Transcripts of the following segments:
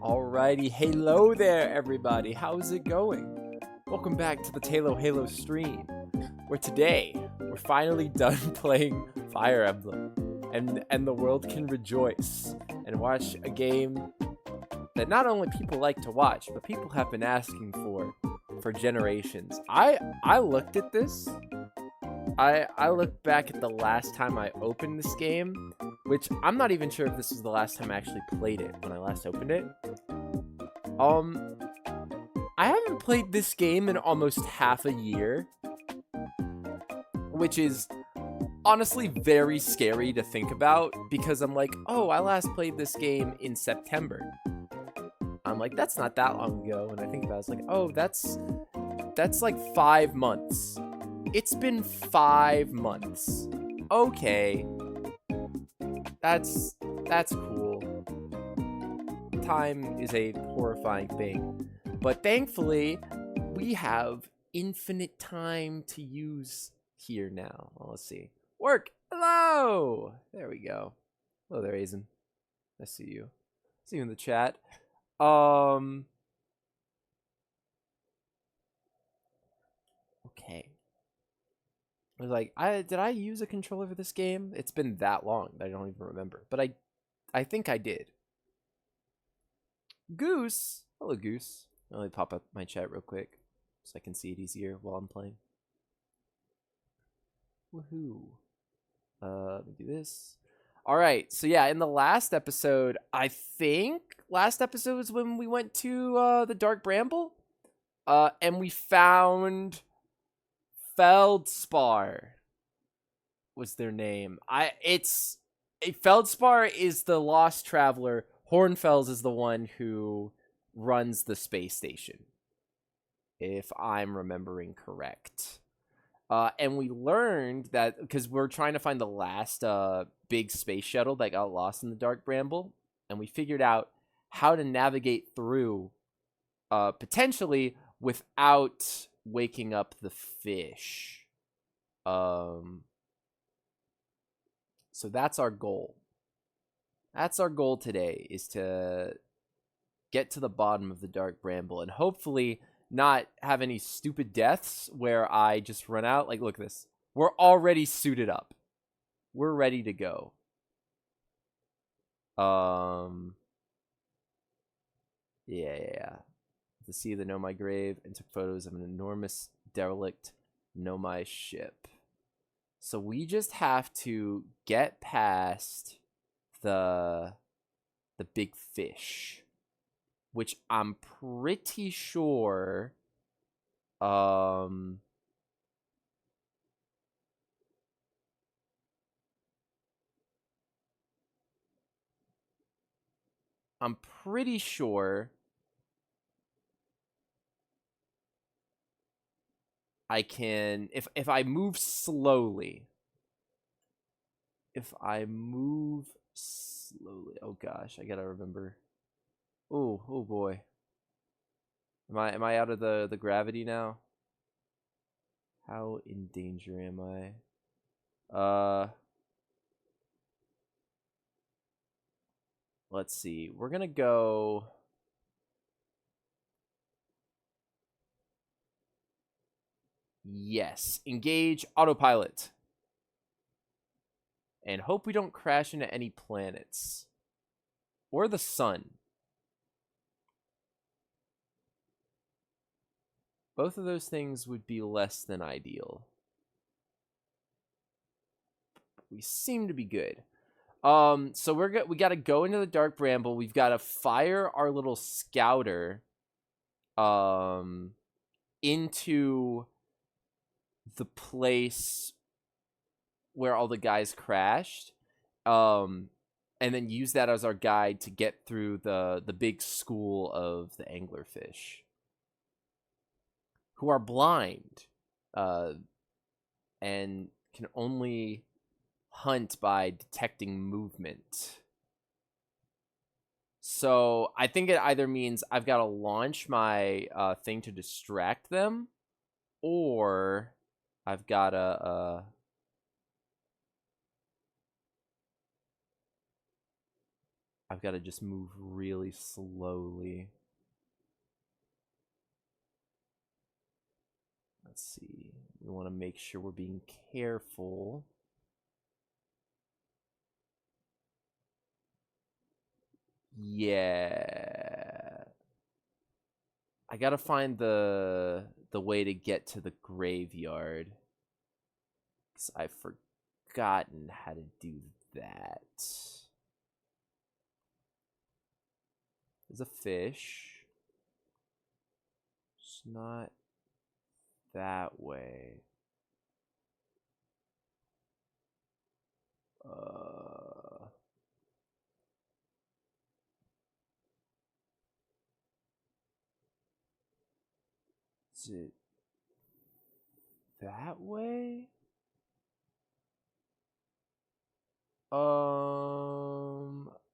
Alrighty, hello there everybody, how's it going? Welcome back to the TaloHalo stream, where today, we're finally done playing Fire Emblem, and the world can rejoice and watch a game that not only people like to watch, but people have been asking for generations. I looked at this, I looked back at the last time I opened this game, which I'm not even sure if this was the last time I actually played it when I last opened it. I haven't played this game in almost half a year, which is honestly very scary to think about because I'm like, oh, I last played this game in September. I'm like, that's not that long ago. And I think about it, it's like, oh, that's like 5 months. It's been 5 months. Okay. That's cool. Time is a horrifying thing. But thankfully, we have infinite time to use here now. Well, let's see. Work! Hello! There we go. Hello there, Aizen. I see you. See you in the chat. Okay. I was like, did I use a controller for this game? It's been that long that I don't even remember. But I think I did. Goose! Hello, Goose. Let me pop up my chat real quick so I can see it easier while I'm playing. Woohoo. Let me do this. Alright, so yeah, in the last episode, I think last episode was when we went to the Dark Bramble. And we found Feldspar was their name. Feldspar is the lost traveler. Hornfels is the one who runs the space station, if I'm remembering correct. And we learned that because we're trying to find the last big space shuttle that got lost in the Dark Bramble, and we figured out how to navigate through potentially without waking up the fish. So that's our goal. That's our goal today, is to get to the bottom of the Dark Bramble and hopefully not have any stupid deaths where I just run out. Like, look at this. We're already suited up. We're ready to go. Yeah. To see the Nomai grave and took photos of an enormous derelict Nomai ship. So we just have to get past the big fish, which I'm pretty sure I'm pretty sure I can, if I move slowly, oh gosh, I gotta remember. Oh boy. Am I out of the gravity now? How in danger am I? Let's see. We're gonna go. Yes, engage autopilot. And hope we don't crash into any planets. Or the sun. Both of those things would be less than ideal. We seem to be good. So we got to go into the Dark Bramble. We've got to fire our little scouter into the place where all the guys crashed. And then use that as our guide to get through the big school of the anglerfish, who are blind and can only hunt by detecting movement. So I think it either means I've got to launch my thing to distract them, or I've got to I've got to just move really slowly. Let's see. We want to make sure we're being careful. Yeah. I gotta find the way to get to the graveyard. Because I've forgotten how to do that. There's a fish. It's not that way. Is it that way?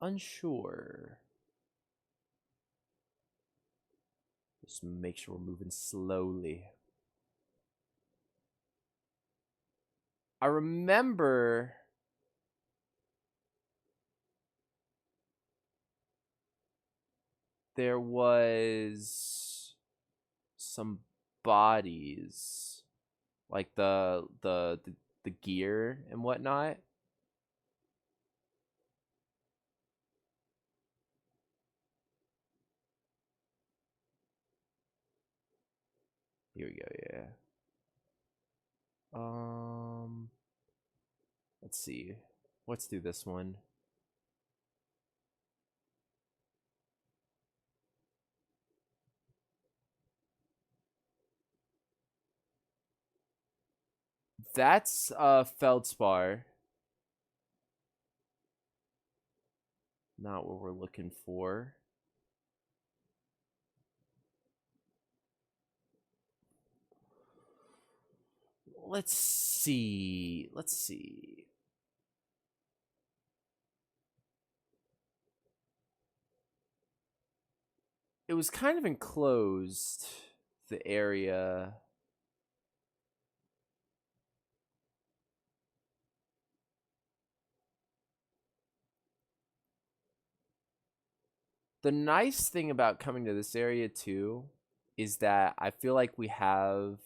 Unsure. Just make sure we're moving slowly. I remember there was some bodies, like the gear and whatnot. Here we go. Yeah. Let's see. Let's do this one. That's feldspar. Not what we're looking for. Let's see. Let's see. It was kind of enclosed, the area. The nice thing about coming to this area too is that I feel like we have,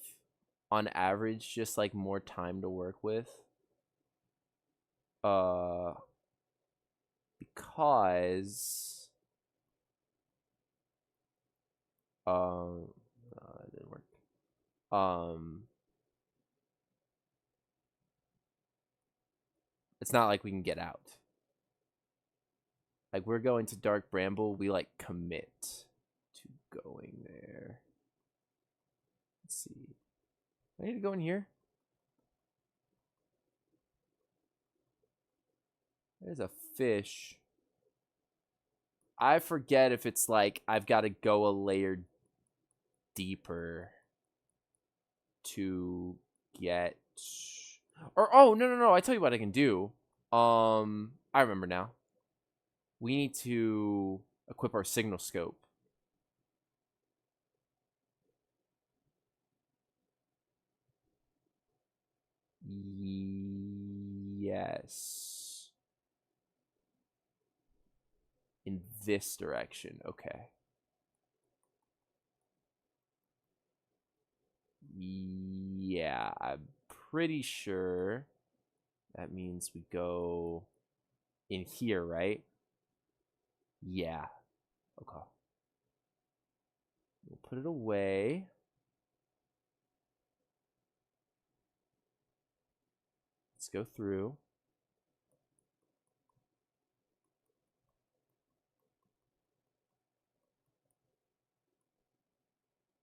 on average, just like more time to work with. Because it didn't work. It's not like we can get out. Like, we're going to Dark Bramble, we like commit to going there. Let's see. I need to go in here. There's a fish. I forget if it's like I've got to go a layer deeper to get, or oh no, I tell you what I can do. I remember now. We need to equip our signal scope. Yes. In this direction. Okay. Yeah, I'm pretty sure that means we go in here, right? Yeah. Okay. We'll put it away. Let's go through.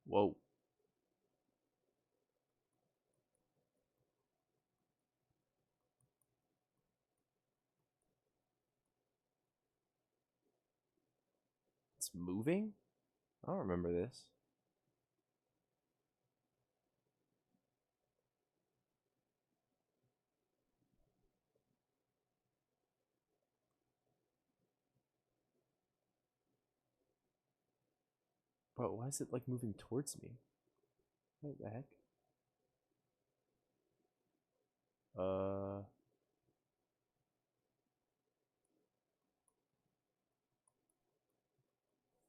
Whoa. It's moving? I don't remember this. But why is it like moving towards me? What the heck?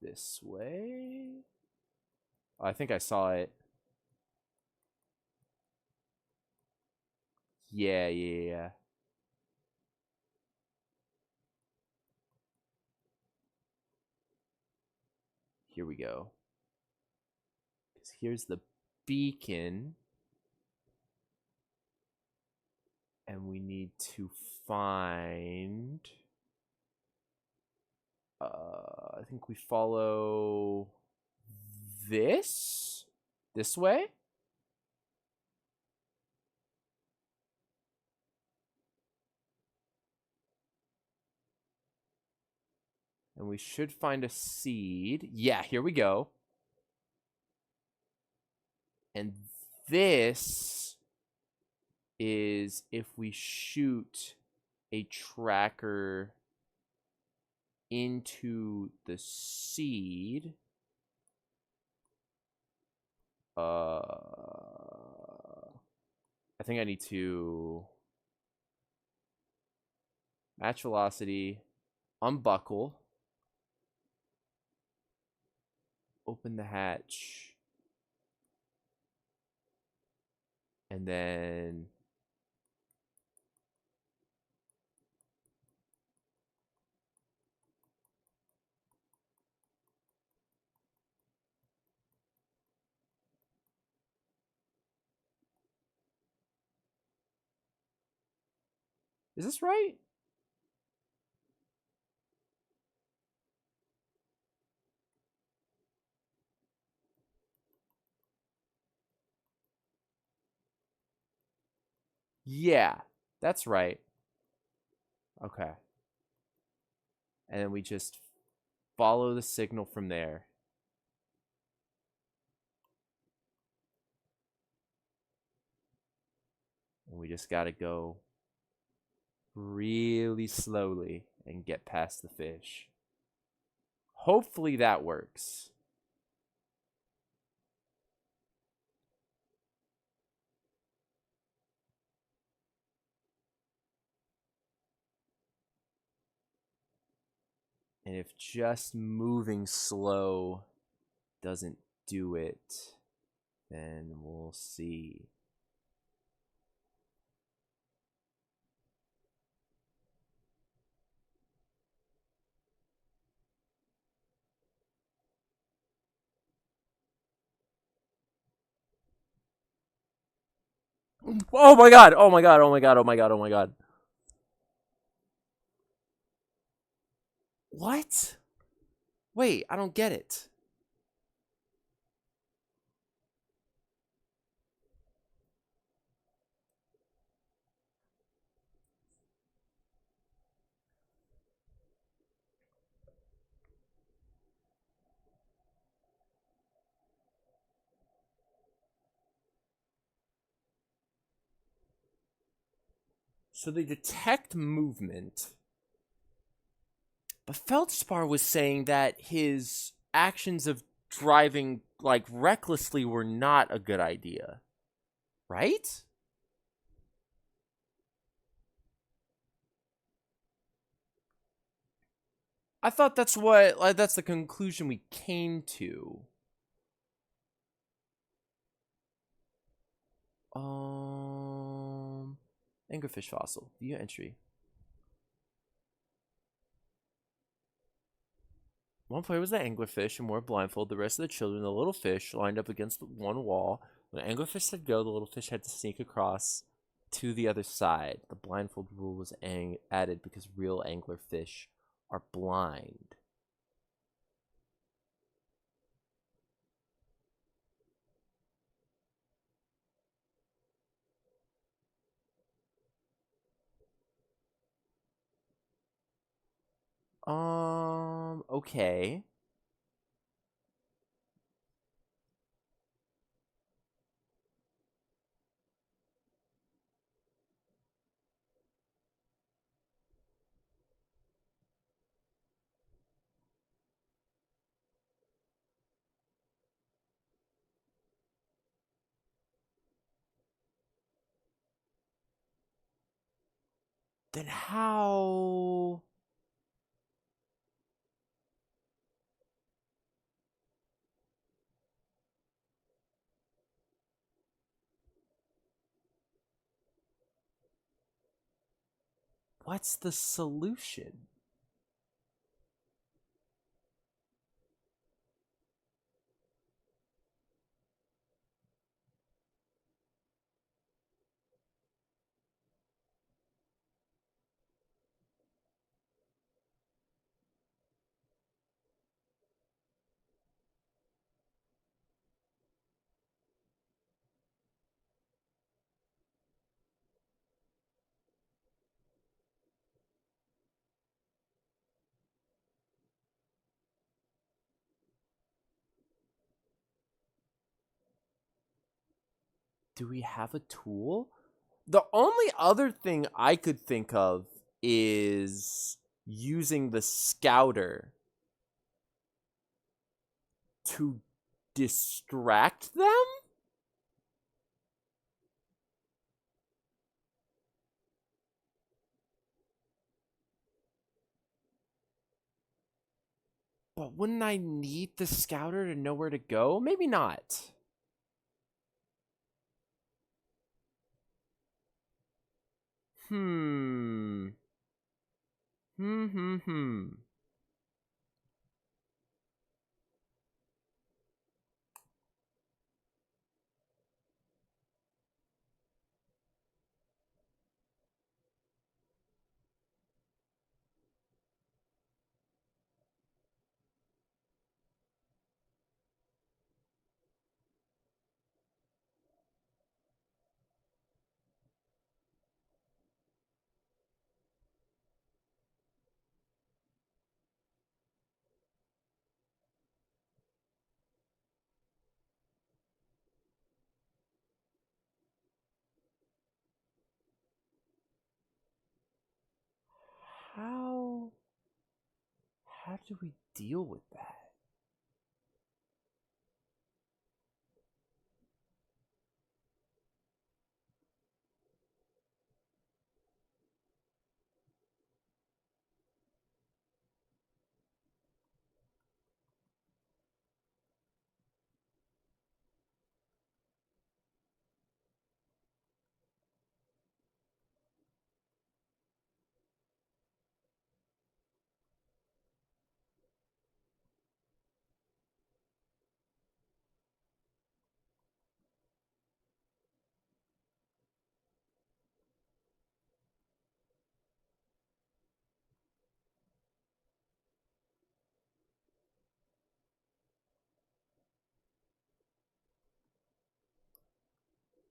this way. Oh, I think I saw it. Yeah. Here we go. 'Cause here's the beacon. And we need to find... I think we follow this way. And we should find a seed. Yeah, here we go. And this is if we shoot a tracker into the seed. I think I need to match velocity, unbuckle, open the hatch, and then is this right? Yeah, that's right. Okay. And then we just follow the signal from there. And we just gotta go really slowly and get past the fish. Hopefully that works. And if just moving slow doesn't do it, then we'll see. Oh my god! Oh my god! Oh my god! Oh my god! Oh my god! What? Wait, I don't get it. So they detect movement, but Feldspar was saying that his actions of driving like recklessly were not a good idea, right? I thought that's what that's the conclusion we came to. Anglerfish fossil. View entry. One player was the anglerfish and wore a blindfold. The rest of the children, the little fish, lined up against one wall. When the anglerfish said go, the little fish had to sneak across to the other side. The blindfold rule was added because real anglerfish are blind. Okay. Then how? what's the solution? Do we have a tool? The only other thing I could think of is using the scouter to distract them? But wouldn't I need the scouter to know where to go? Maybe not. Hmm. Hmm. How how do we deal with that?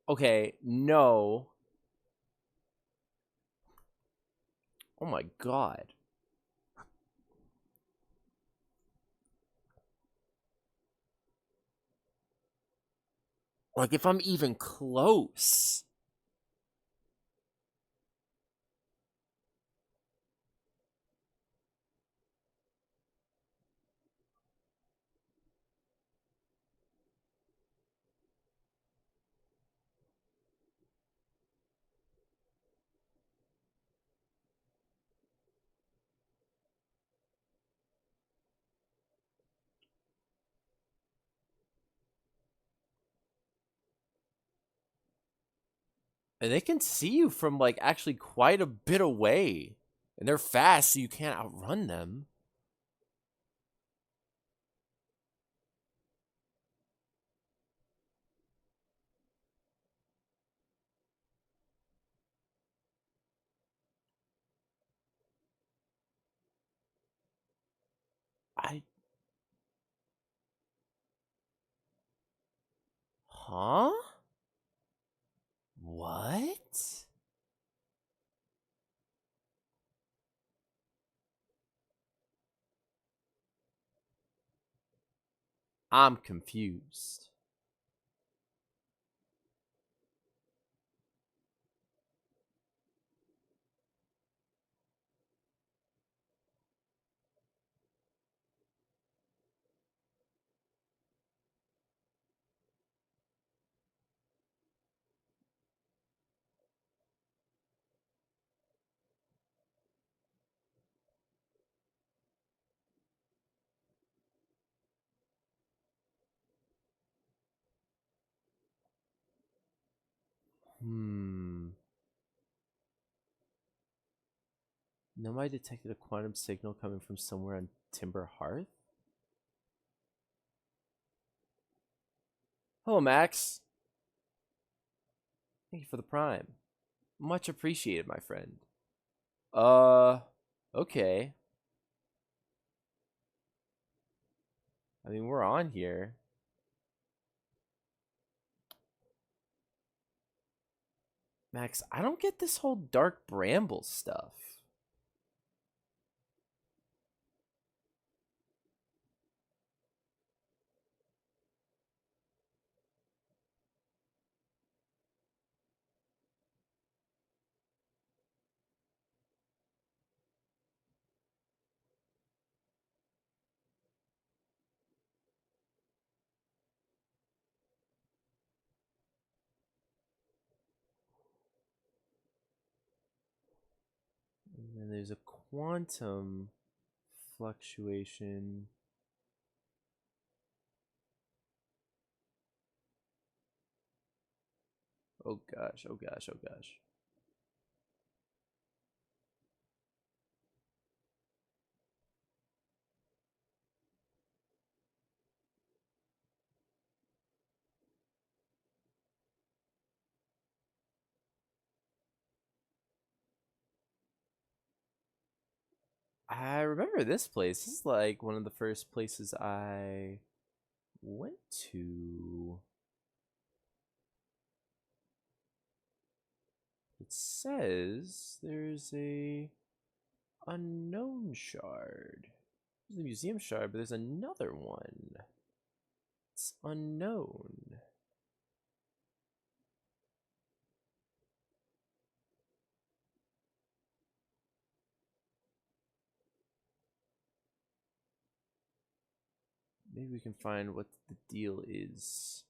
Okay, no. Oh my god. Like if I'm even close. And they can see you from like actually quite a bit away. And they're fast, so you can't outrun them. I Huh? What? I'm confused. Hmm. Nobody detected a quantum signal coming from somewhere on Timber Hearth? Hello, Max. Thank you for the prime. Much appreciated, my friend. Okay. I mean, we're on here. Max, I don't get this whole dark bramble stuff. And then there's a quantum fluctuation. Oh gosh, oh gosh, oh gosh. I remember this place. This is like one of the first places I went to. It says there's a unknown shard. There's a museum shard, but there's another one. It's unknown. Maybe we can find what the deal is.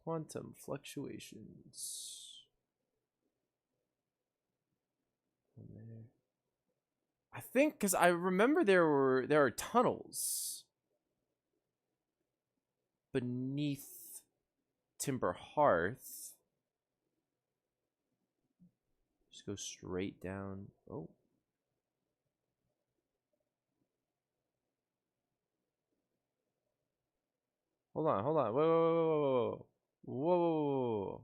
Quantum fluctuations. I think because I remember there are tunnels beneath Timber Hearth. Just go straight down. Oh. Hold on, hold on. Whoa, whoa, whoa, whoa, whoa, whoa.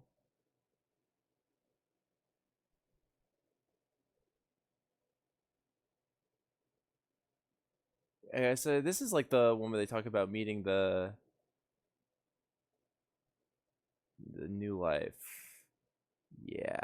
Okay, so this is like the one where they talk about meeting the new life. Yeah.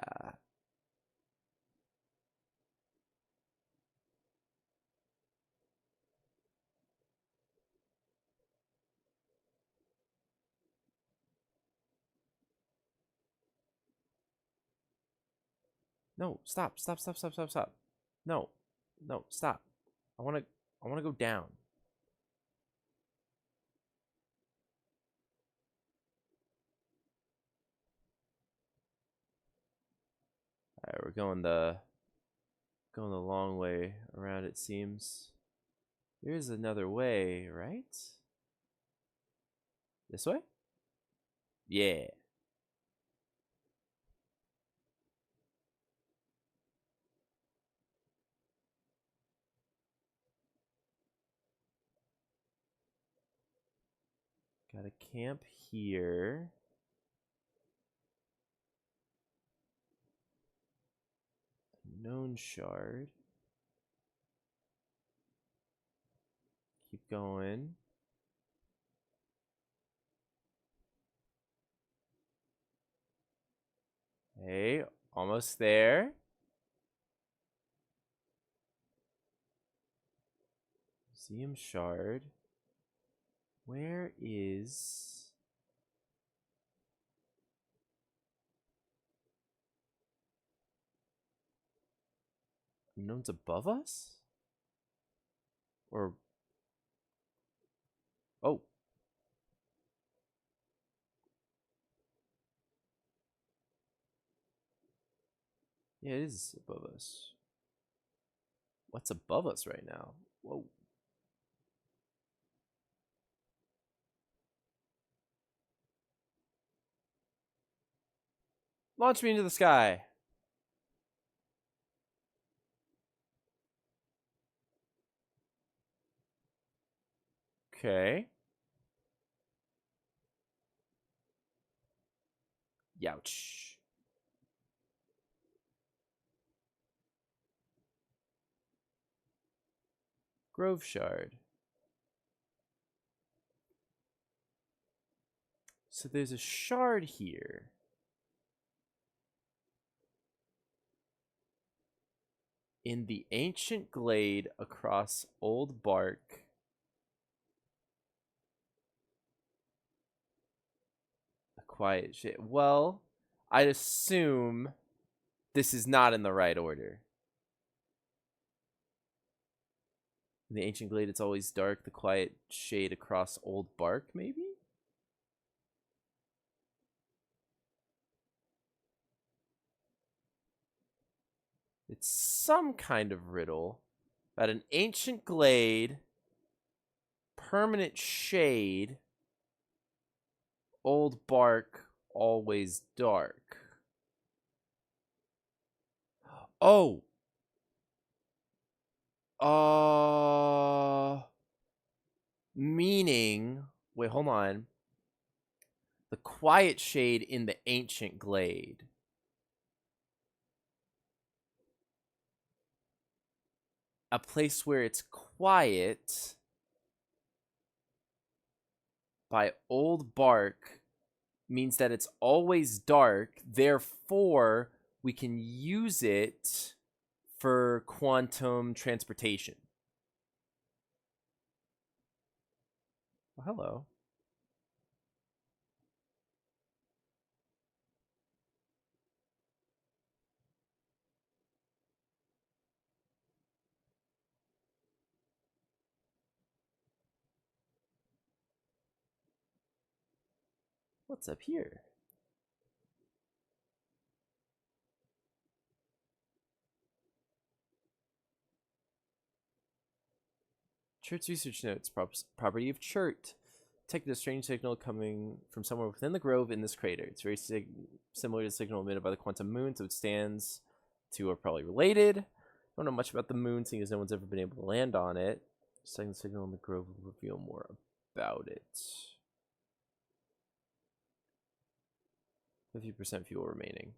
No, stop, stop, stop, stop, stop, stop. No, no, stop. I wanna go down. Alright, we're going the long way around, it seems. Here's another way, right? This way? Yeah. Got a camp here. Known shard. Keep going. Hey, almost there. Museum shard. Where is... Unknown's above us? Or Oh. Yeah, it is above us. What's above us right now? Whoa. Launch me into the sky. Okay. Youch. Grove Shard. So there's a shard here. In the ancient glade across old bark. A quiet shit. Well, I'd assume this is not in the right order. In the ancient glade, it's always dark. The quiet shade across old bark, maybe? It's some kind of riddle about an ancient glade, permanent shade, old bark, always dark. Oh! Meaning, wait, hold on. The quiet shade in the ancient glade. A place where it's quiet by old bark means that it's always dark. Therefore, we can use it for quantum transportation. Oh, hello. What's up here? Chert's research notes. Property of Chert. Detected a strange signal coming from somewhere within the grove in this crater. It's very similar to the signal emitted by the quantum moon, so it stands to are probably related. Don't know much about the moon, seeing as no one's ever been able to land on it. Second signal in the grove will reveal more about it. 50% fuel remaining.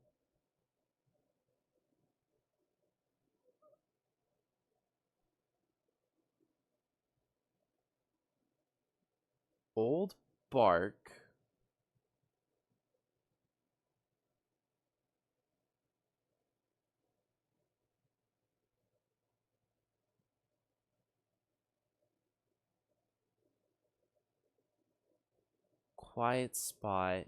Old bark. Quiet spot.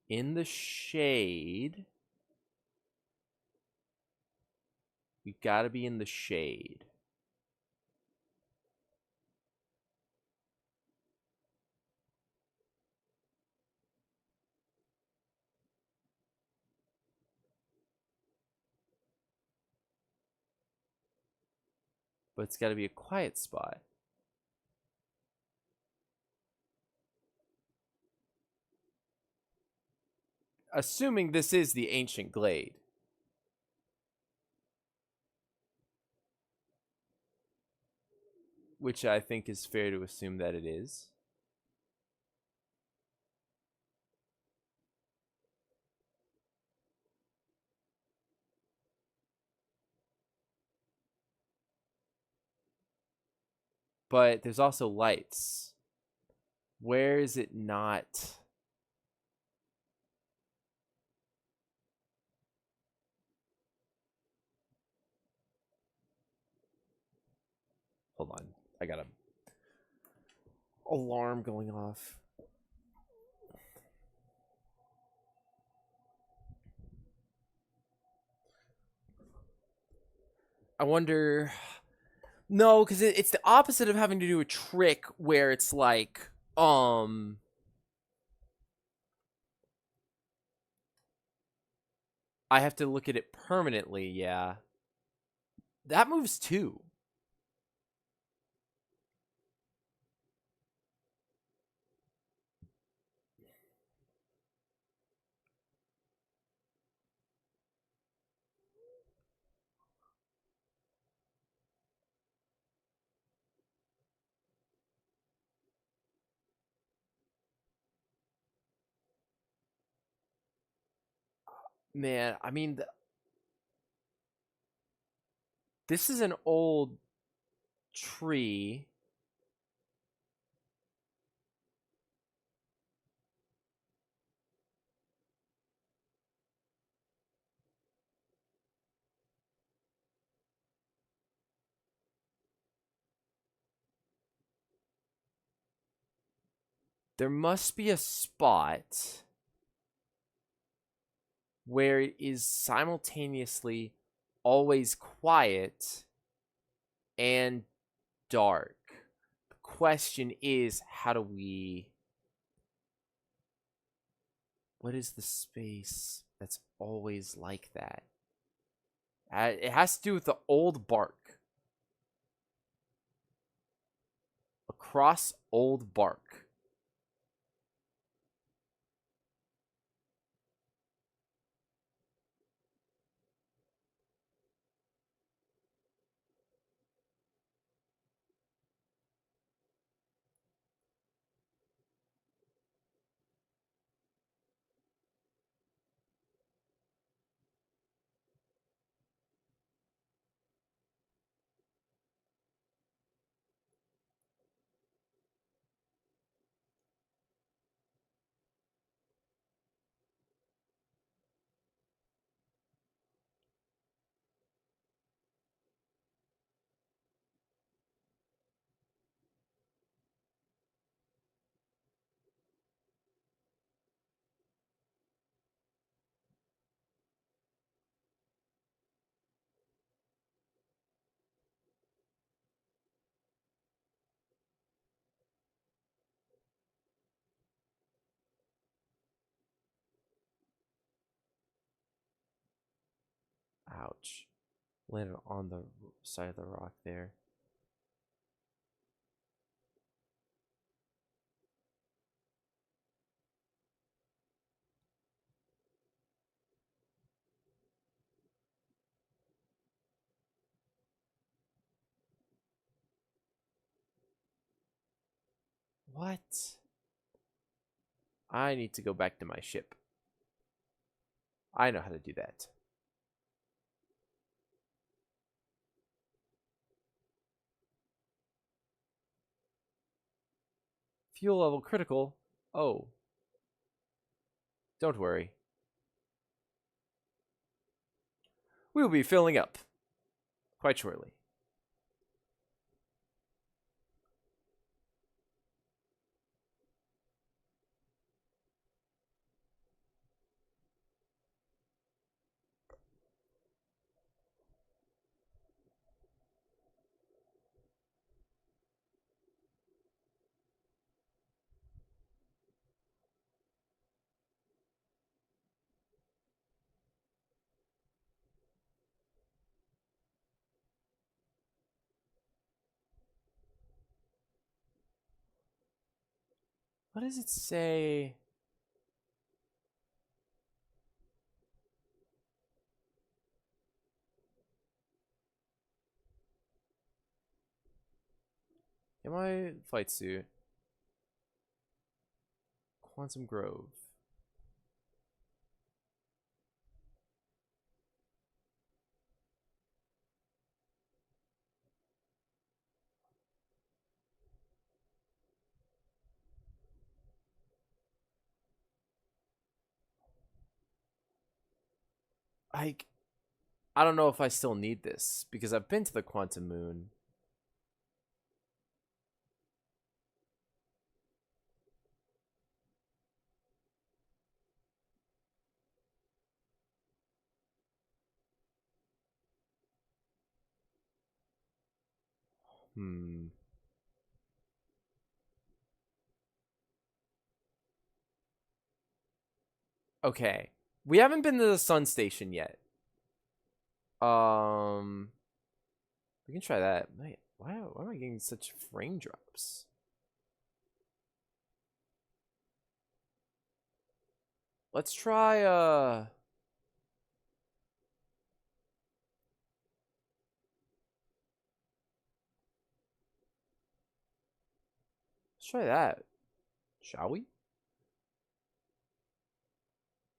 In the shade. We gotta be in the shade. But it's gotta be a quiet spot. Assuming this is the ancient glade. Which I think is fair to assume that it is. But there's also lights. Where is it not? Hold on. I gotta alarm going off. I wonder. No, because it's the opposite of having to do a trick where it's like, I have to look at it permanently. Yeah, that moves too. Man, I mean, this is an old tree. There must be a spot where it is simultaneously always quiet and dark. The question is, how do we... What is the space that's always like that? It has to do with the old bark. Across old bark. Ouch. Landed on the side of the rock there. What? I need to go back to my ship. I know how to do that. Fuel level critical. Oh. Don't worry. We will be filling up quite shortly. What does it say? In my flight suit. Quantum Grove. I I don't know if I still need this because I've been to the Quantum Moon. Okay. We haven't been to the sun station yet. We can try that. Wait, why am I getting such frame drops? Let's try let's try that. Shall we?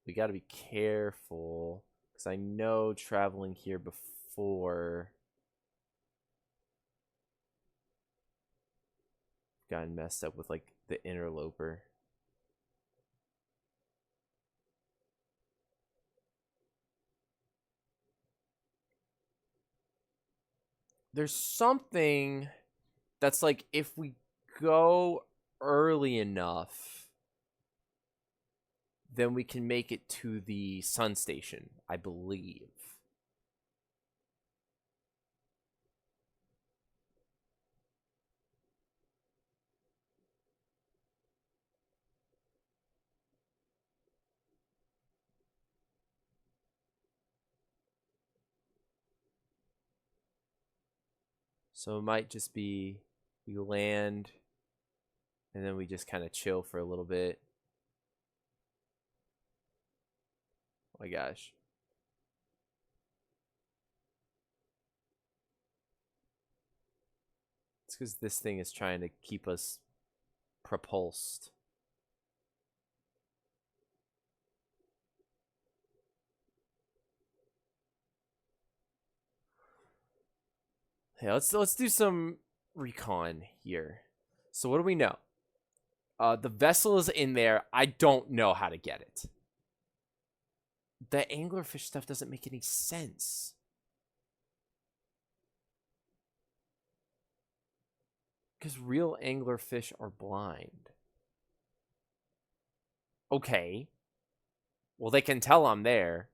We got to be careful because I know traveling here before gotten messed up with like the interloper. There's something that's like if we go early enough, then we can make it to the sun station, I believe. So it might just be we land and then we just kind of chill for a little bit. Oh my gosh. It's because this thing is trying to keep us propulsed. Hey, let's do some recon here. So what do we know? The vessel is in there. I don't know how to get it. The anglerfish stuff doesn't make any sense. Because real anglerfish are blind. Okay. Well, they can tell I'm there.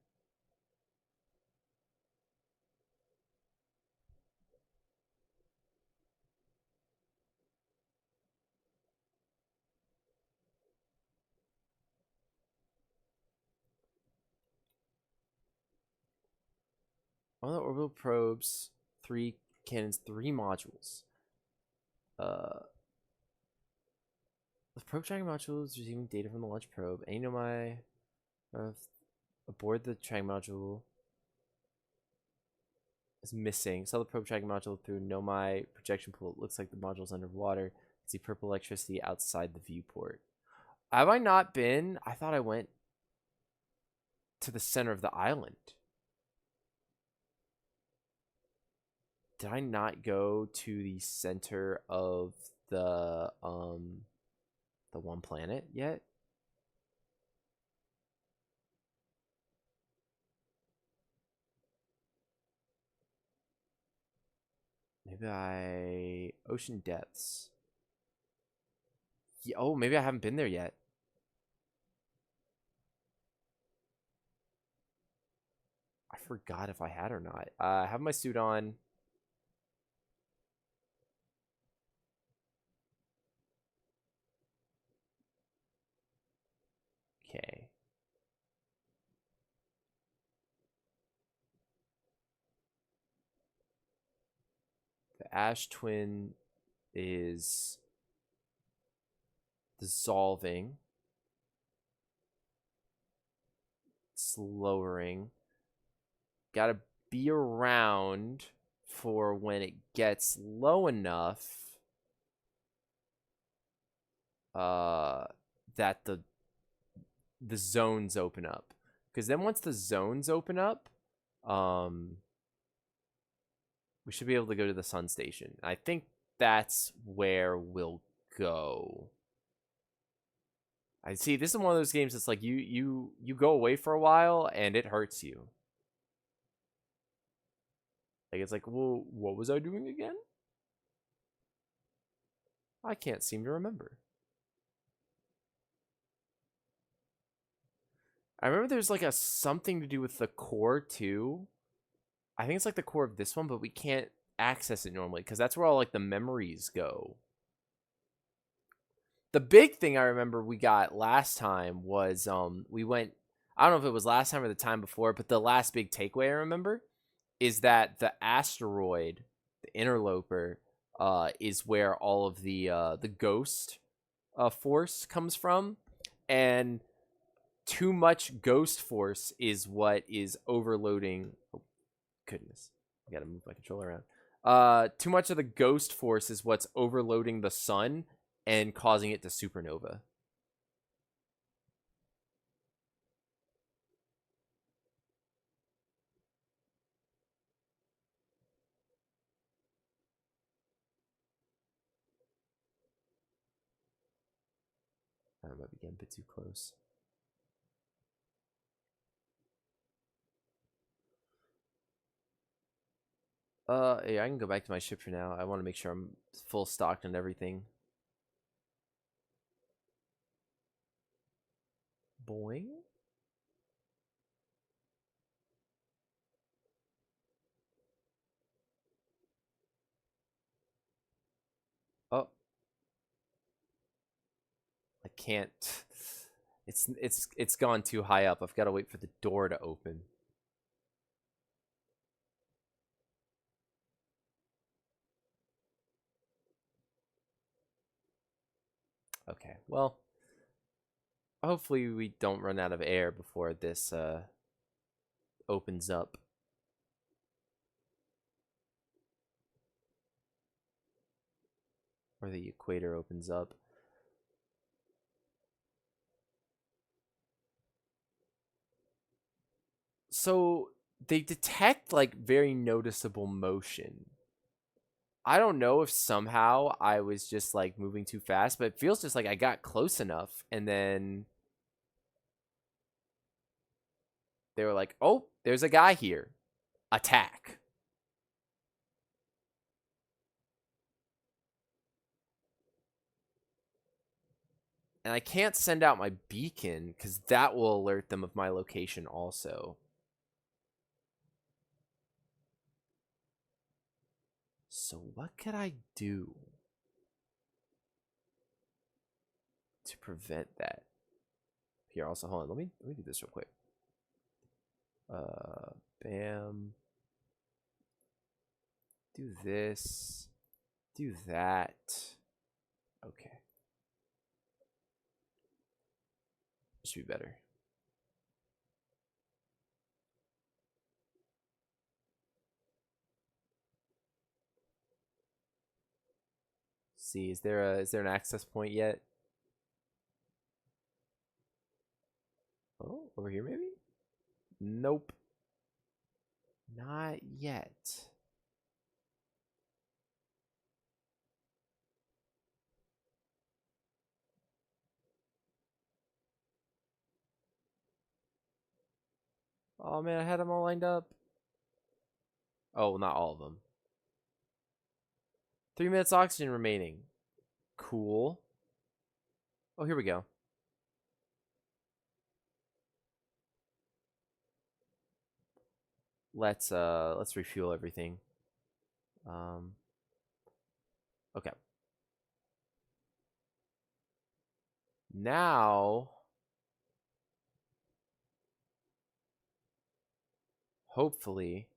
One of the orbital probes, 3 cannons, 3 modules. The probe tracking module is receiving data from the launch probe. Any nomai aboard the tracking module is missing. Saw the probe tracking module through nomai projection pool. It looks like the module's underwater. See purple electricity outside the viewport. Have I not been? I thought I went to the center of the island. Did I not go to the center of the one planet yet? Maybe ocean depths. Yeah, oh, maybe I haven't been there yet. I forgot if I had or not. I have my suit on. Okay. The ash twin is dissolving. It's lowering. Gotta be around for when it gets low enough that the zones open up. Because then once the zones open up, we should be able to go to the sun station. I think that's where we'll go. I see. This is one of those games that's like you go away for a while and it hurts you. Like it's like, well, what was I doing again? I can't seem to remember. I remember there's like a something to do with the core too. I think it's like the core of this one, but we can't access it normally, because that's where all like the memories go. The big thing I remember we got last time was we went, I don't know if it was last time or the time before, but the last big takeaway I remember is that the asteroid, the interloper, is where all of the ghost force comes from, and too much ghost force is what is overloading. Oh, goodness, I gotta move my controller around. Too much of the ghost force is what's overloading the sun and causing it to supernova. I might be getting a bit too close. Yeah, I can go back to my ship for now. I want to make sure I'm full stocked and everything. Boing. Oh, I can't. It's gone too high up. I've got to wait for the door to open. Okay, well, hopefully we don't run out of air before this opens up. Or the equator opens up. So they detect like very noticeable motion. I don't know if somehow I was just like moving too fast, but it feels just like I got close enough and then they were like, "Oh, there's a guy here. Attack." And I can't send out my beacon cuz that will alert them of my location also. So what could I do to prevent that? Here, also hold on. Let me do this real quick. Bam. Do this. Do that. Okay. Should be better. See, is there an access point yet? Oh, over here maybe? Nope. Not yet. Oh man, I had them all lined up. Oh, not all of them. 3 minutes oxygen remaining. Cool. Oh, here we go. Let's refuel everything. Okay. Now, hopefully,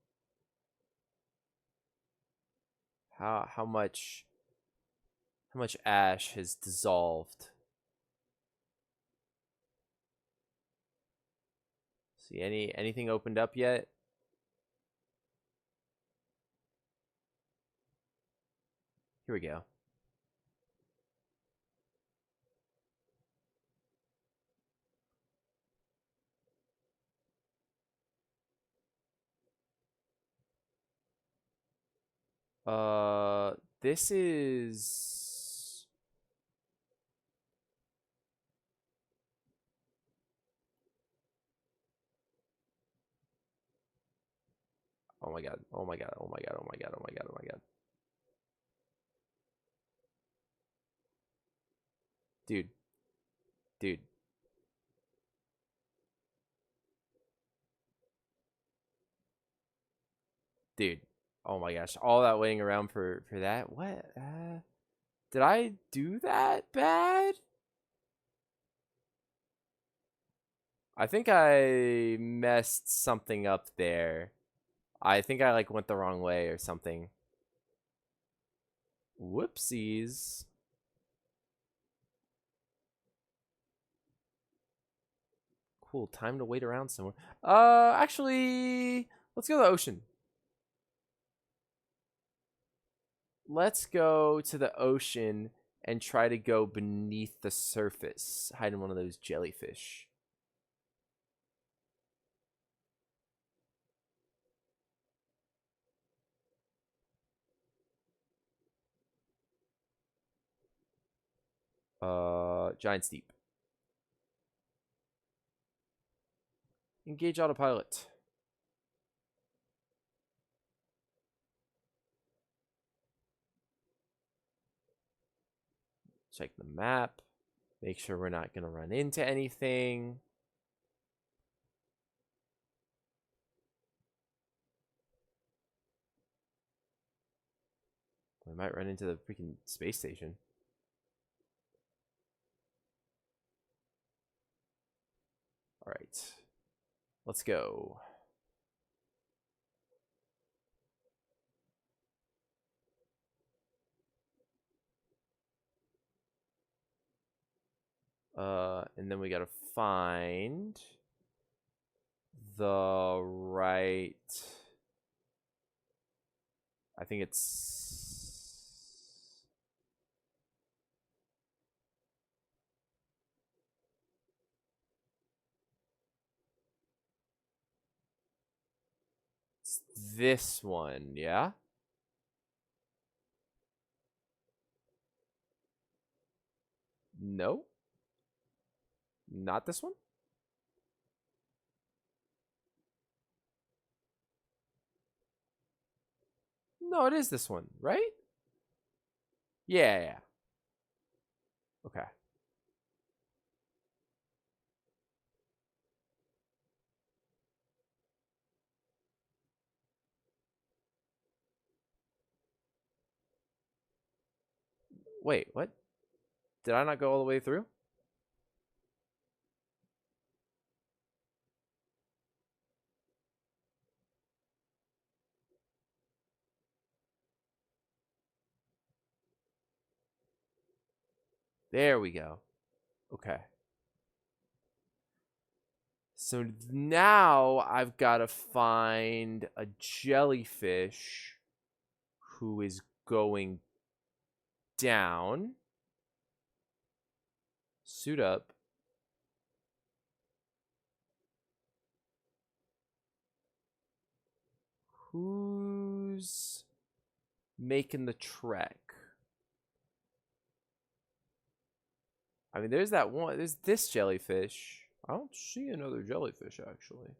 how much ash has dissolved? See, anything opened up yet? Here we go. This is. Oh my god. Oh my god. Oh my god. Oh my god. Oh my god. Oh my god. Dude. Dude. Dude. Oh my gosh, all that waiting around for that. What? Did I do that bad? I think I messed something up there. I think I like went the wrong way or something. Whoopsies. Cool, time to wait around somewhere. Actually, let's go to the ocean. Let's go to the ocean and try to go beneath the surface. Hide in one of those jellyfish. Giant steep. Engage autopilot. Check the map. Make sure we're not going to run into anything. We might run into the freaking space station. All right. Let's go. And then we got to find the right... I think it's this one, yeah? No? Not this one? No, it is this one, right? Yeah. Okay. Wait, what? Did I not go all the way through? There we go. Okay. So now I've got to find a jellyfish who is going down. Suit up. Who's making the trek? I mean, there's that one. There's this jellyfish. I don't see another jellyfish, actually.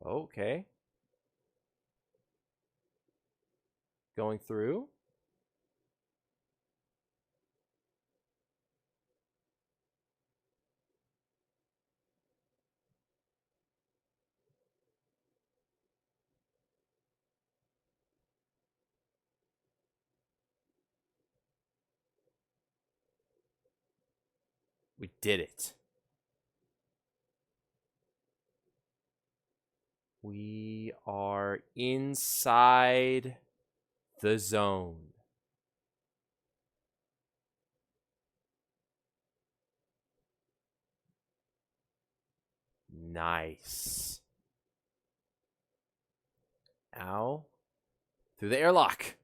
Okay. Going through. We did it. We are inside the zone. Nice. Ow. Through the airlock.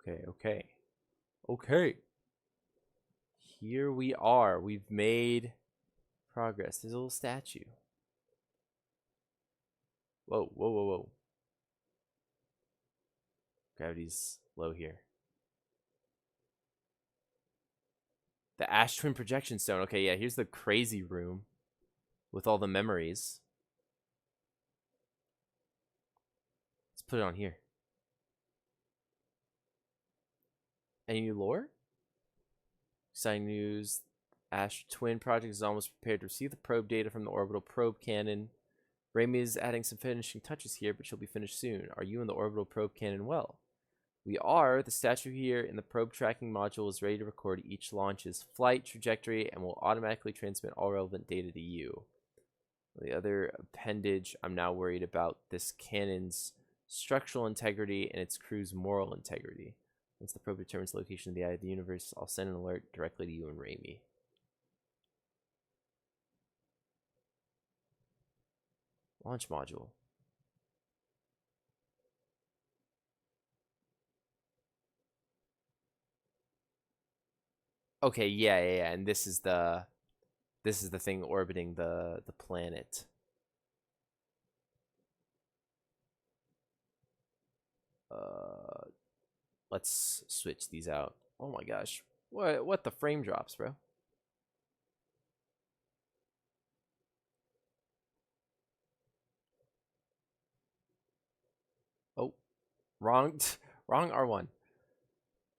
Okay. Here we are. We've made progress. There's a little statue. Whoa. Gravity's low here. The Ash Twin Projection Stone. Okay, yeah, here's the crazy room with all the memories. Let's put it on here. Any new lore? Exciting news. Ash Twin Project is almost prepared to receive the probe data from the orbital probe cannon. Raimi is adding some finishing touches here, but she'll be finished soon. Are you and the orbital probe cannon well? We are. The statue here in the probe tracking module is ready to record each launch's flight trajectory and will automatically transmit all relevant data to you. The other appendage, I'm now worried about this cannon's structural integrity and its crew's moral integrity. Once the probe determines the location of the eye of the universe, I'll send an alert directly to you and Raimi. Launch module. Okay, yeah, and this is the thing orbiting the planet. Let's switch these out. Oh my gosh. What the frame drops, bro? Oh, wrong wrong R1.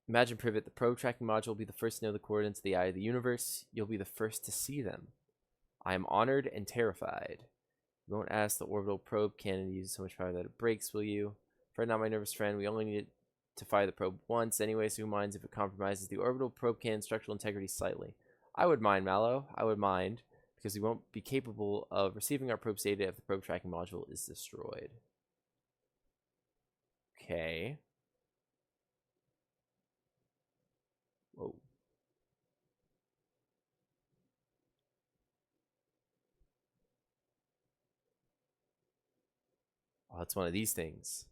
Imagine Privet, the probe tracking module will be the first to know the coordinates of the eye of the universe. You'll be the first to see them. I am honored and terrified. You won't ask the orbital probe cannon to use so much power that it breaks, will you? Fret not, my nervous friend. We only need to fire the probe once anyway, so who minds if it compromises the orbital probe cannon's structural integrity slightly? I would mind, Mallow. I would mind, because we won't be capable of receiving our probe's data if the probe tracking module is destroyed. Okay. Whoa. Oh, it's one of these things.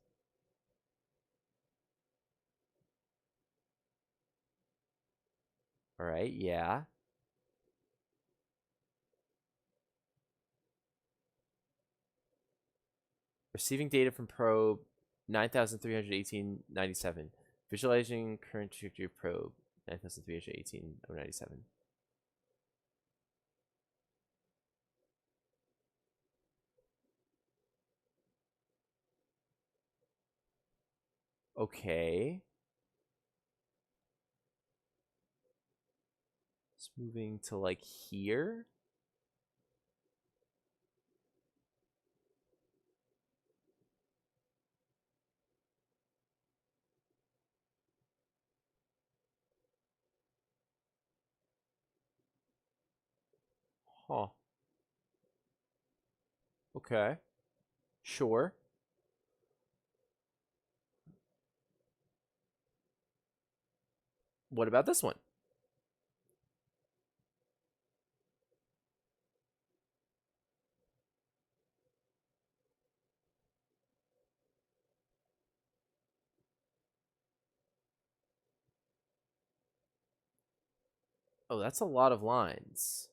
All right, yeah. Receiving data from probe 9318.97. Visualizing current trajectory of probe 9318.97. Okay. It's moving to like here. Huh. Okay. Sure. What about this one? Oh, that's a lot of lines.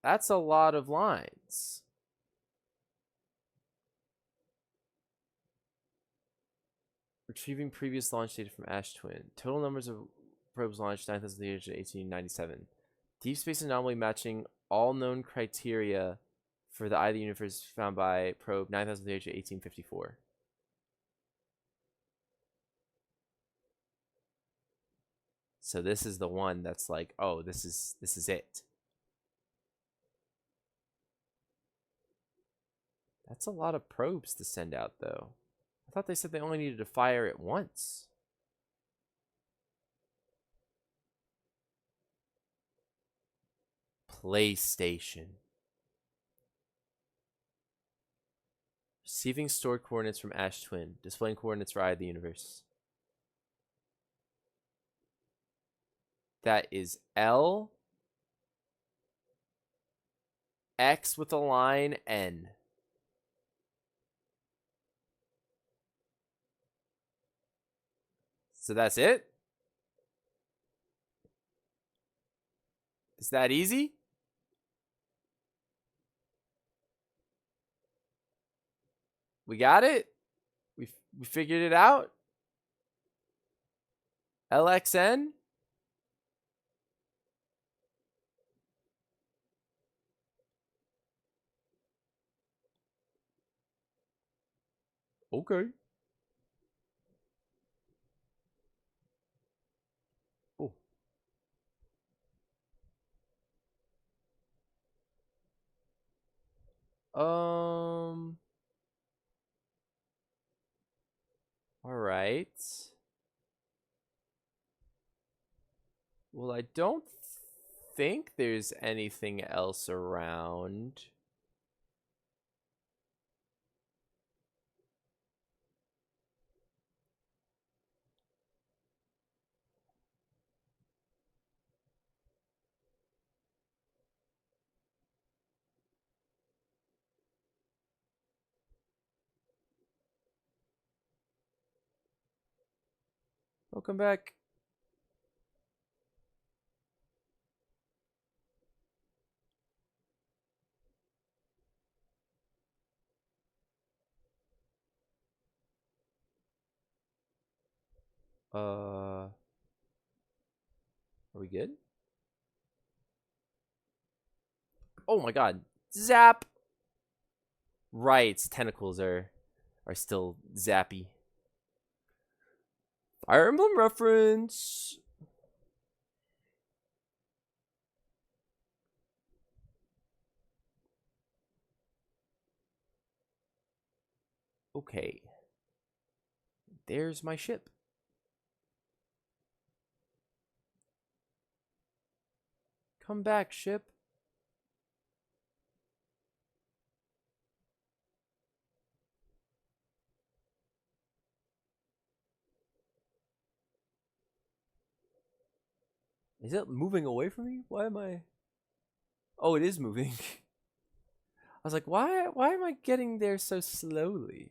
That's a lot of lines. Retrieving previous launch data from Ash Twin. Total numbers of probes launched 9,318.97. Deep space anomaly matching all known criteria for the eye of the universe found by probe 9,318.54. So this is the one that's like, oh, this is it. That's a lot of probes to send out, though. I thought they said they only needed to fire it once. PlayStation. Receiving stored coordinates from Ash Twin. Displaying coordinates for Eye of the Universe. That is L, X with a line, N. So that's it? Is that easy? We got it? We figured it out? LXN? Okay. Oh. All right. Well, I don't think there's anything else around. Welcome back. Are we good? Oh my god. Zap! Right, its tentacles are still zappy. Fire Emblem reference. Okay. There's my ship. Come back, ship. Is it moving away from me? Why am I... Oh, it is moving. I was like, why am I getting there so slowly?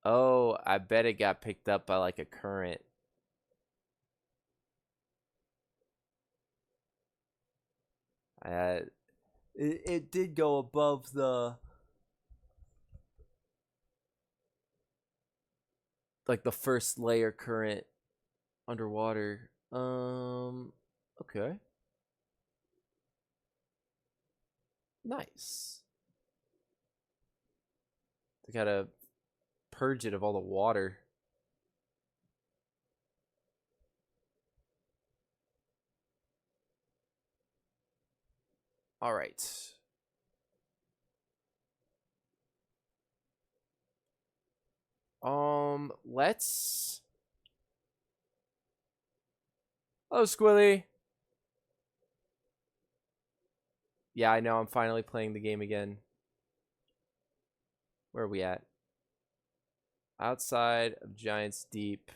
Oh, I bet it got picked up by like a current. It did go above the like the first layer current underwater. Okay. Nice. They gotta purge it of all the water. All right. Let's... Oh, Squilly. Yeah, I know. I'm finally playing the game again. Where are we at? Outside of Giant's Deep.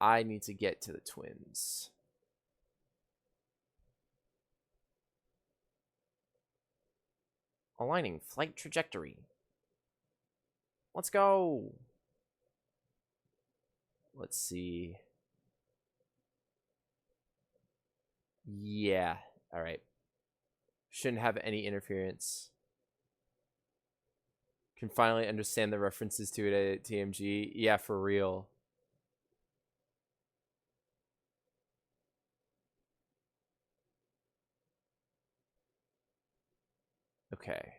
I need to get to the twins. Aligning flight trajectory. Let's go. Let's see. Yeah. All right. Shouldn't have any interference. Can finally understand the references to it at TMG. Yeah, for real. Okay.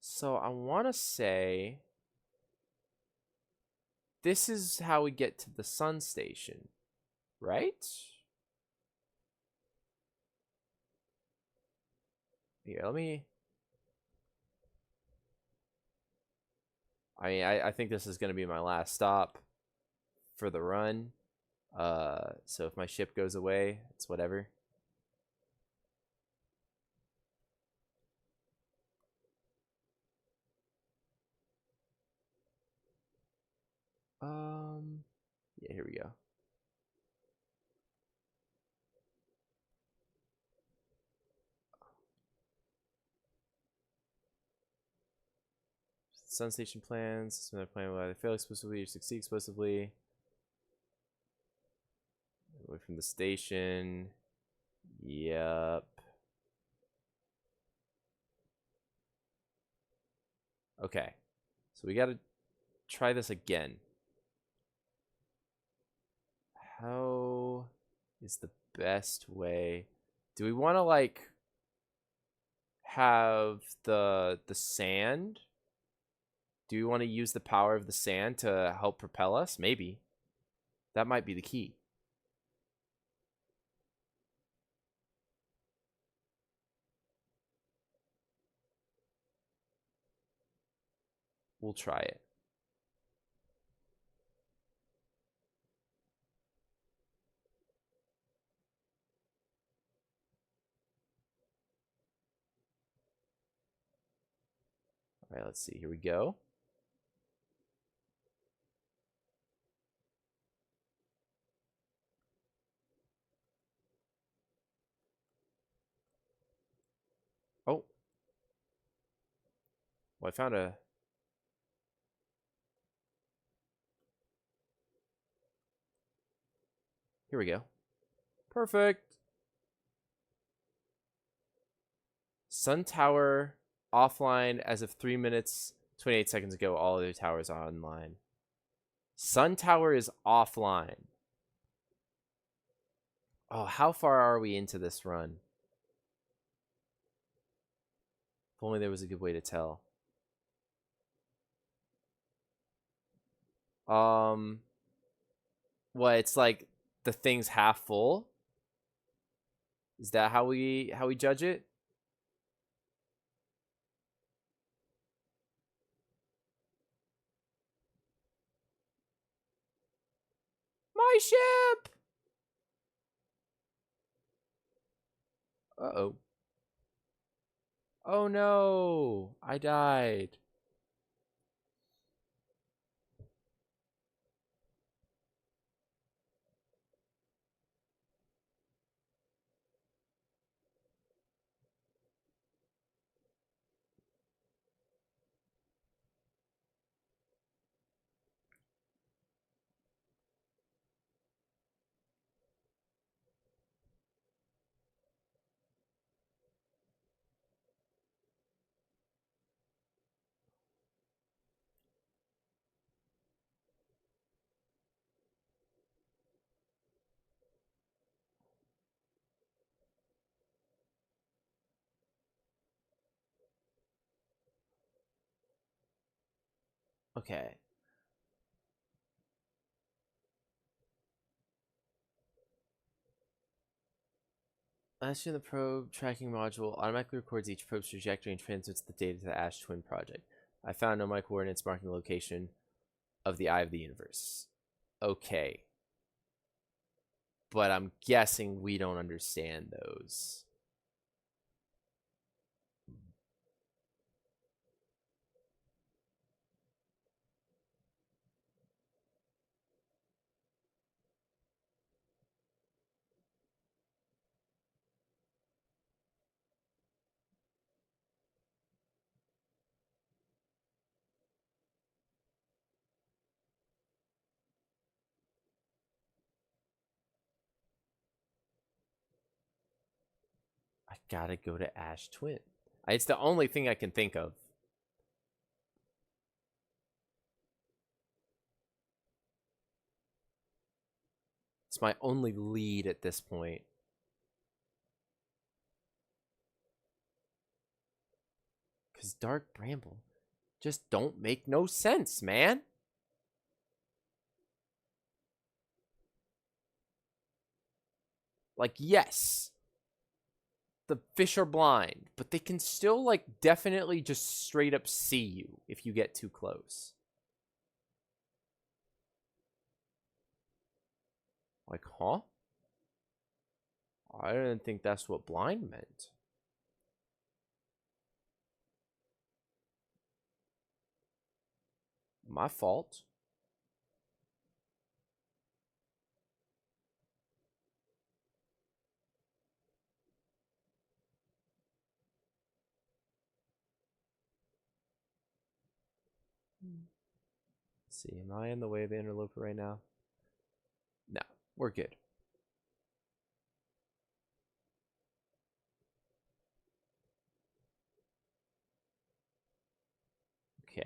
So I want to say this is how we get to the sun station, right? Here, let me... I think this is going to be my last stop for the run. So if my ship goes away, it's whatever. Yeah, here we go. Sun station plans. System that plan will either fail explosively or succeed explosively. Away from the station. Yep. Okay. So we gotta try this again. How is the best way? Do we want to like have the sand? Do we want to use the power of the sand to help propel us? Maybe. That might be the key. We'll try it. All right, let's see. Here we go. Oh. Well, I found a... Here we go. Perfect. Sun tower offline as of 3 minutes, 28 seconds ago. All other towers are online. Sun tower is offline. Oh, how far are we into this run? If only there was a good way to tell. What, it's like the thing's half full? Is that how we judge it? My ship! Uh-oh. Oh no, I died. Okay. Last year, the probe tracking module automatically records each probe's trajectory and transmits the data to the Ash Twin project. I found no my coordinates marking the location of the Eye of the Universe. Okay. But I'm guessing we don't understand those. I gotta go to Ash Twin. It's the only thing I can think of. It's my only lead at this point. Because Dark Bramble just don't make no sense, man. Like, yes, the fish are blind, but they can still, like, definitely just straight up see you if you get too close. Like, huh? I didn't think that's what blind meant. My fault. Let's see, am I in the way of the interloper right now? No, we're good. Okay.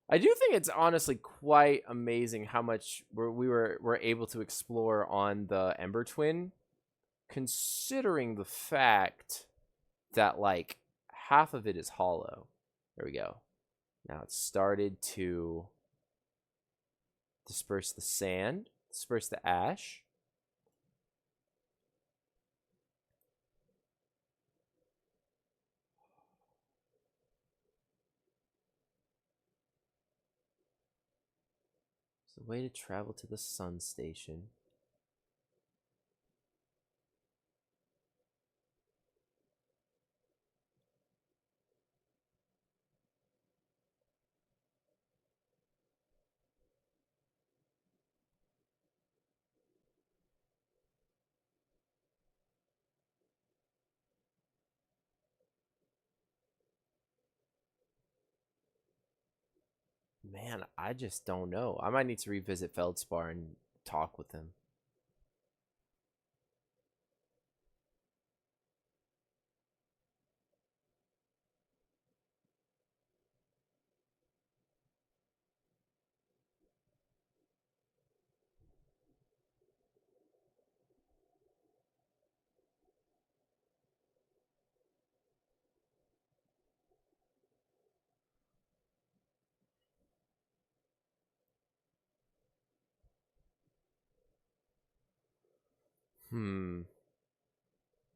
I do think it's honestly quite amazing how much we're able to explore on the Ember Twin, considering the fact that like half of it is hollow. There we go. Now it's started to disperse the sand, disperse the ash. It's a way to travel to the sun station. Man, I just don't know. I might need to revisit Feldspar and talk with him.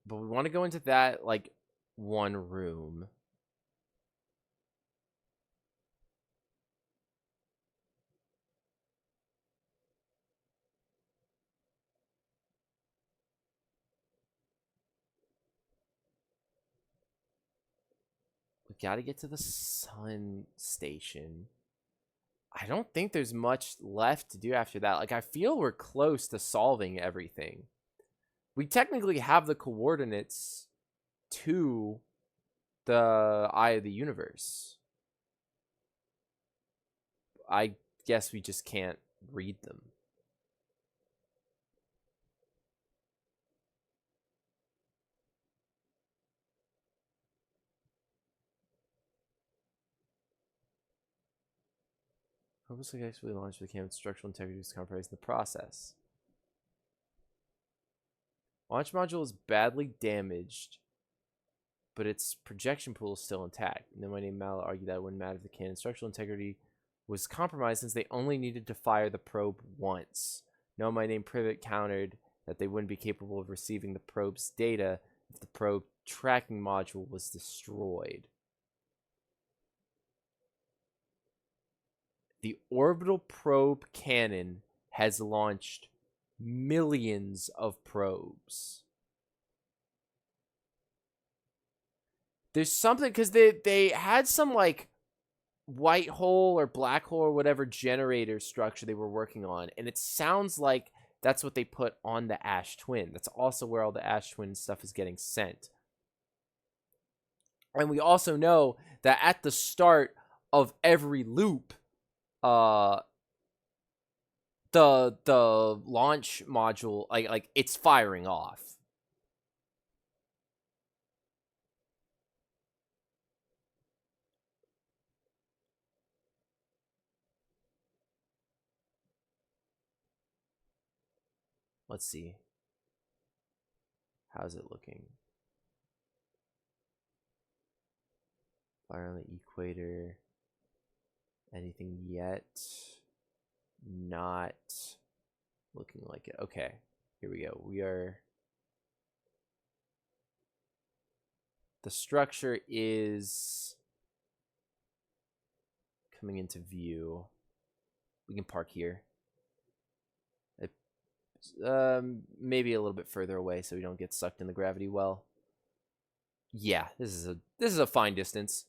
But we want to go into that like one room. We got to get to the sun station. I don't think there's much left to do after that. Like, I feel we're close to solving everything. We technically have the coordinates to the Eye of the Universe. I guess we just can't read them. Purposely actually launched became structural integrity was compromised in the process. Launch module is badly damaged, but its projection pool is still intact. No one named Mala argued that it wouldn't matter if the cannon's structural integrity was compromised since they only needed to fire the probe once. No one named Privet countered that they wouldn't be capable of receiving the probe's data if the probe tracking module was destroyed. The orbital probe cannon has launched millions of probes. There's something, because they had some like white hole or black hole or whatever generator structure they were working on, and it sounds like that's what they put on the Ash Twin. That's also where all the Ash Twin stuff is getting sent. And we also know that at the start of every loop, the launch module, like it's firing off. Let's see. How's it looking? Fire on the equator. Anything yet? Not looking like it. Okay, here we go. We are... The structure is coming into view. We can park here. Maybe a little bit further away so we don't get sucked in the gravity well. Yeah, this is a fine distance.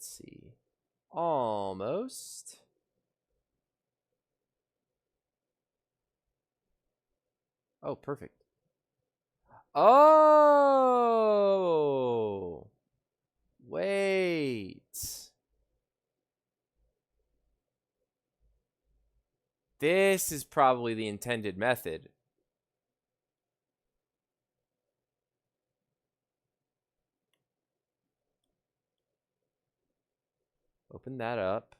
Let's see. Almost. Oh, perfect. Oh! Wait. This is probably the intended method. Open that up.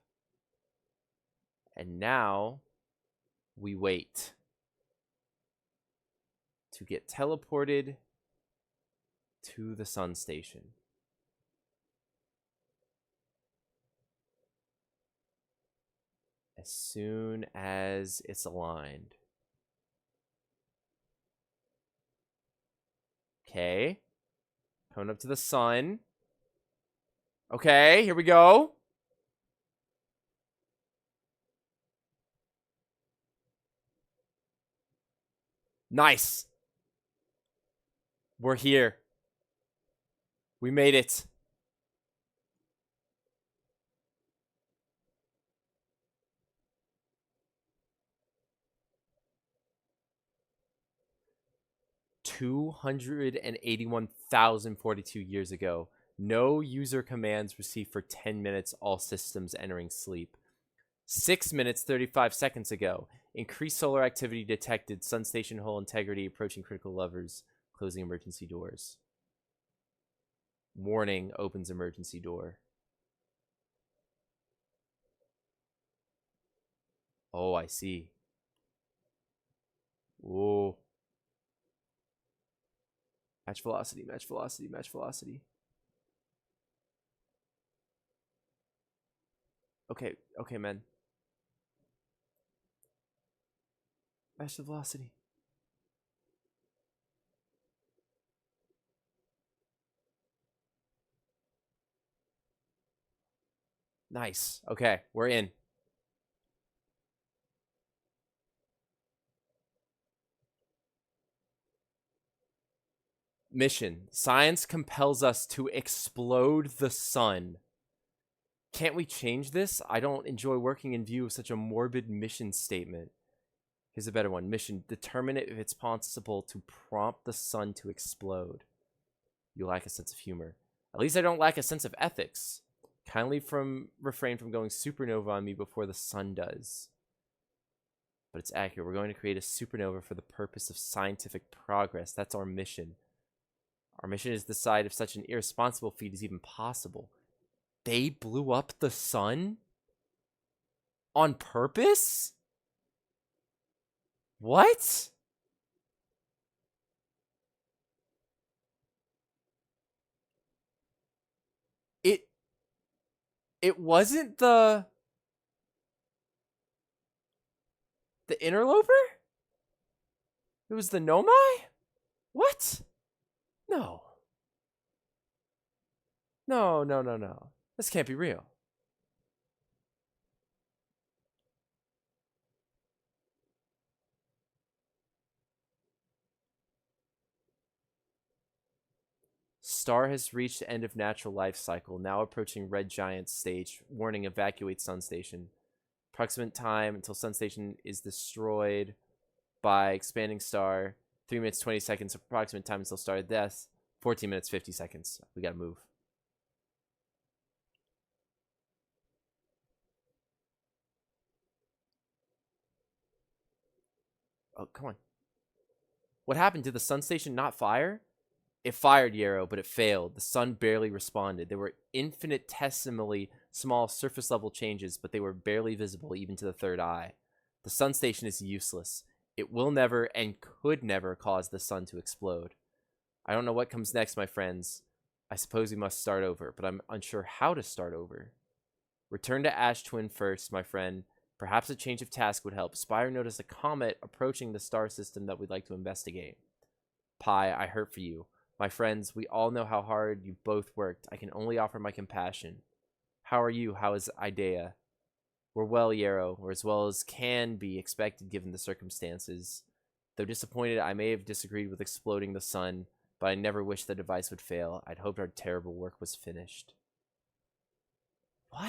And now we wait to get teleported to the sun station. As soon as it's aligned. Okay. Coming up to the sun. Okay, here we go. Nice. We're here. We made it. $281,042 years ago. No user commands received for 10 minutes, all systems entering sleep. 6 minutes, 35 seconds ago. Increased solar activity detected. Sun station hull integrity approaching critical levers. Closing emergency doors. Warning, opens emergency door. Oh, I see. Whoa. Match velocity, match velocity, match velocity. Okay, okay, man. Match the velocity. Nice. Okay, we're in. Mission. Science compels us to explode the sun. Can't we change this? I don't enjoy working in view of such a morbid mission statement. Here's a better one. Mission. Determine if it's possible to prompt the sun to explode. You lack a sense of humor. At least I don't lack a sense of ethics. Kindly refrain from going supernova on me before the sun does. But it's accurate. We're going to create a supernova for the purpose of scientific progress. That's our mission. Our mission is to decide if such an irresponsible feat is even possible. They blew up the sun? On purpose? What? It wasn't the interloper? It was the Nomai? What? No. No, no, no, no. This can't be real. Star has reached end of natural life cycle, now approaching red giant stage. Warning, evacuate sun station. Approximate time until sun station is destroyed by expanding star. 3 minutes 20 seconds. Approximate time until star death. 14 minutes 50 seconds. We gotta move. Oh, come on. What happened? Did the sun station not fire? It fired, Yarrow, but it failed. The sun barely responded. There were infinitesimally small surface level changes, but they were barely visible even to the third eye. The sun station is useless. It will never and could never cause the sun to explode. I don't know what comes next, my friends. I suppose we must start over, but I'm unsure how to start over. Return to Ash Twin first, my friend. Perhaps a change of task would help. Spire noticed a comet approaching the star system that we'd like to investigate. Pi, I hurt for you. My friends, we all know how hard you both worked. I can only offer my compassion. How are you? How is Idea? We're well, Yarrow, or as well as can be expected given the circumstances. Though disappointed, I may have disagreed with exploding the sun, but I never wished the device would fail. I'd hoped our terrible work was finished.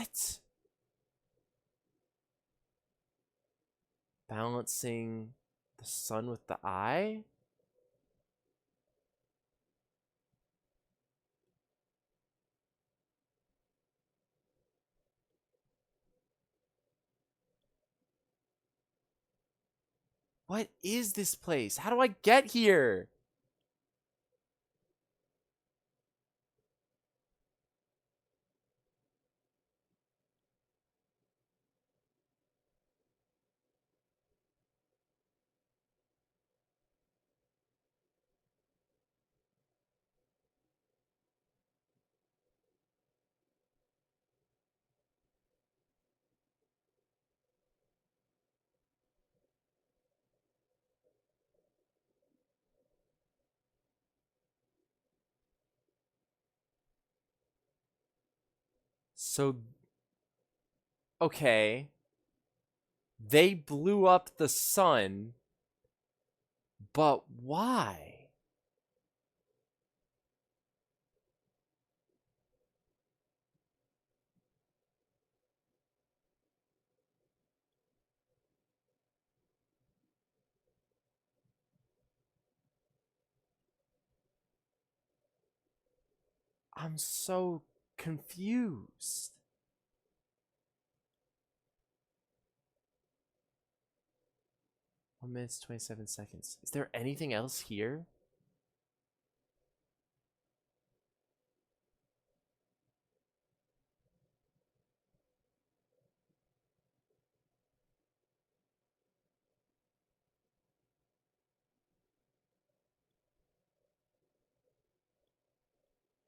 What? Balancing the sun with the eye? What is this place? How do I get here? So, okay. They blew up the sun, but why? I'm so confused. 1 minute, 27 seconds. Is there anything else here?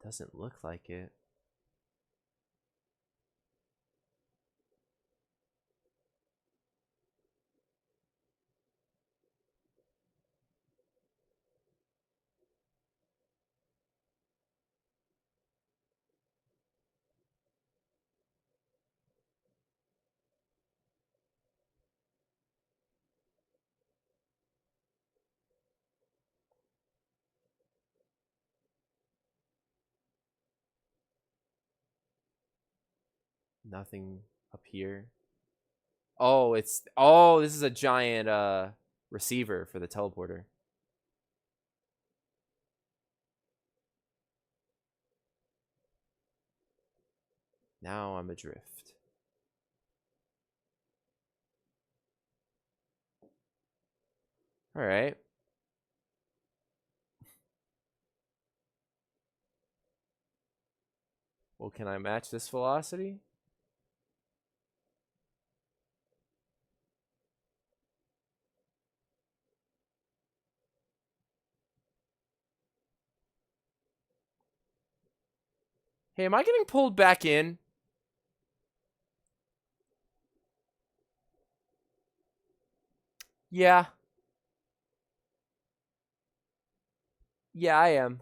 Doesn't look like it. Nothing up here. Oh, this is a giant receiver for the teleporter. Now I'm adrift. All right. Well, can I match this velocity? Hey, am I getting pulled back in? Yeah. Yeah, I am.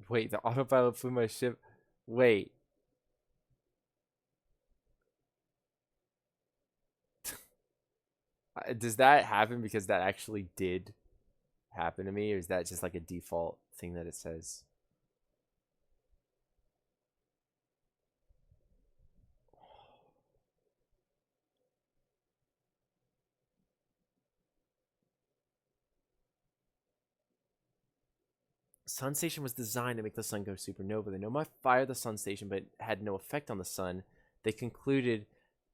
Wait, the autopilot flew my ship. Wait. Does that happen because that actually did happen to me, or is that just like a default thing that it says? Sun Station was designed to make the sun go supernova. The Nomai fired the Sun Station, but had no effect on the sun. They concluded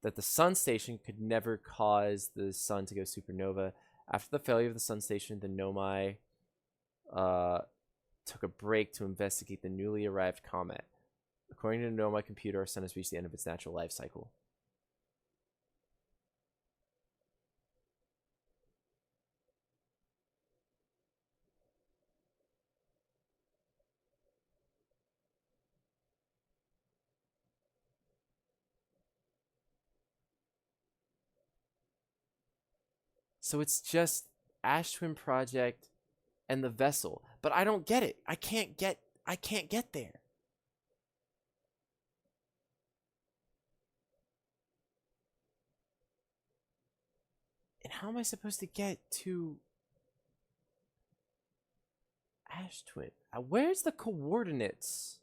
that the Sun Station could never cause the sun to go supernova. After the failure of the Sun Station, the Nomai took a break to investigate the newly arrived comet. According to the Nomai computer, our sun has reached the end of its natural life cycle. So it's just Ash Twin Project and the vessel. But I don't get it. I can't get there. And how am I supposed to get to Ash Twin? Where's the coordinates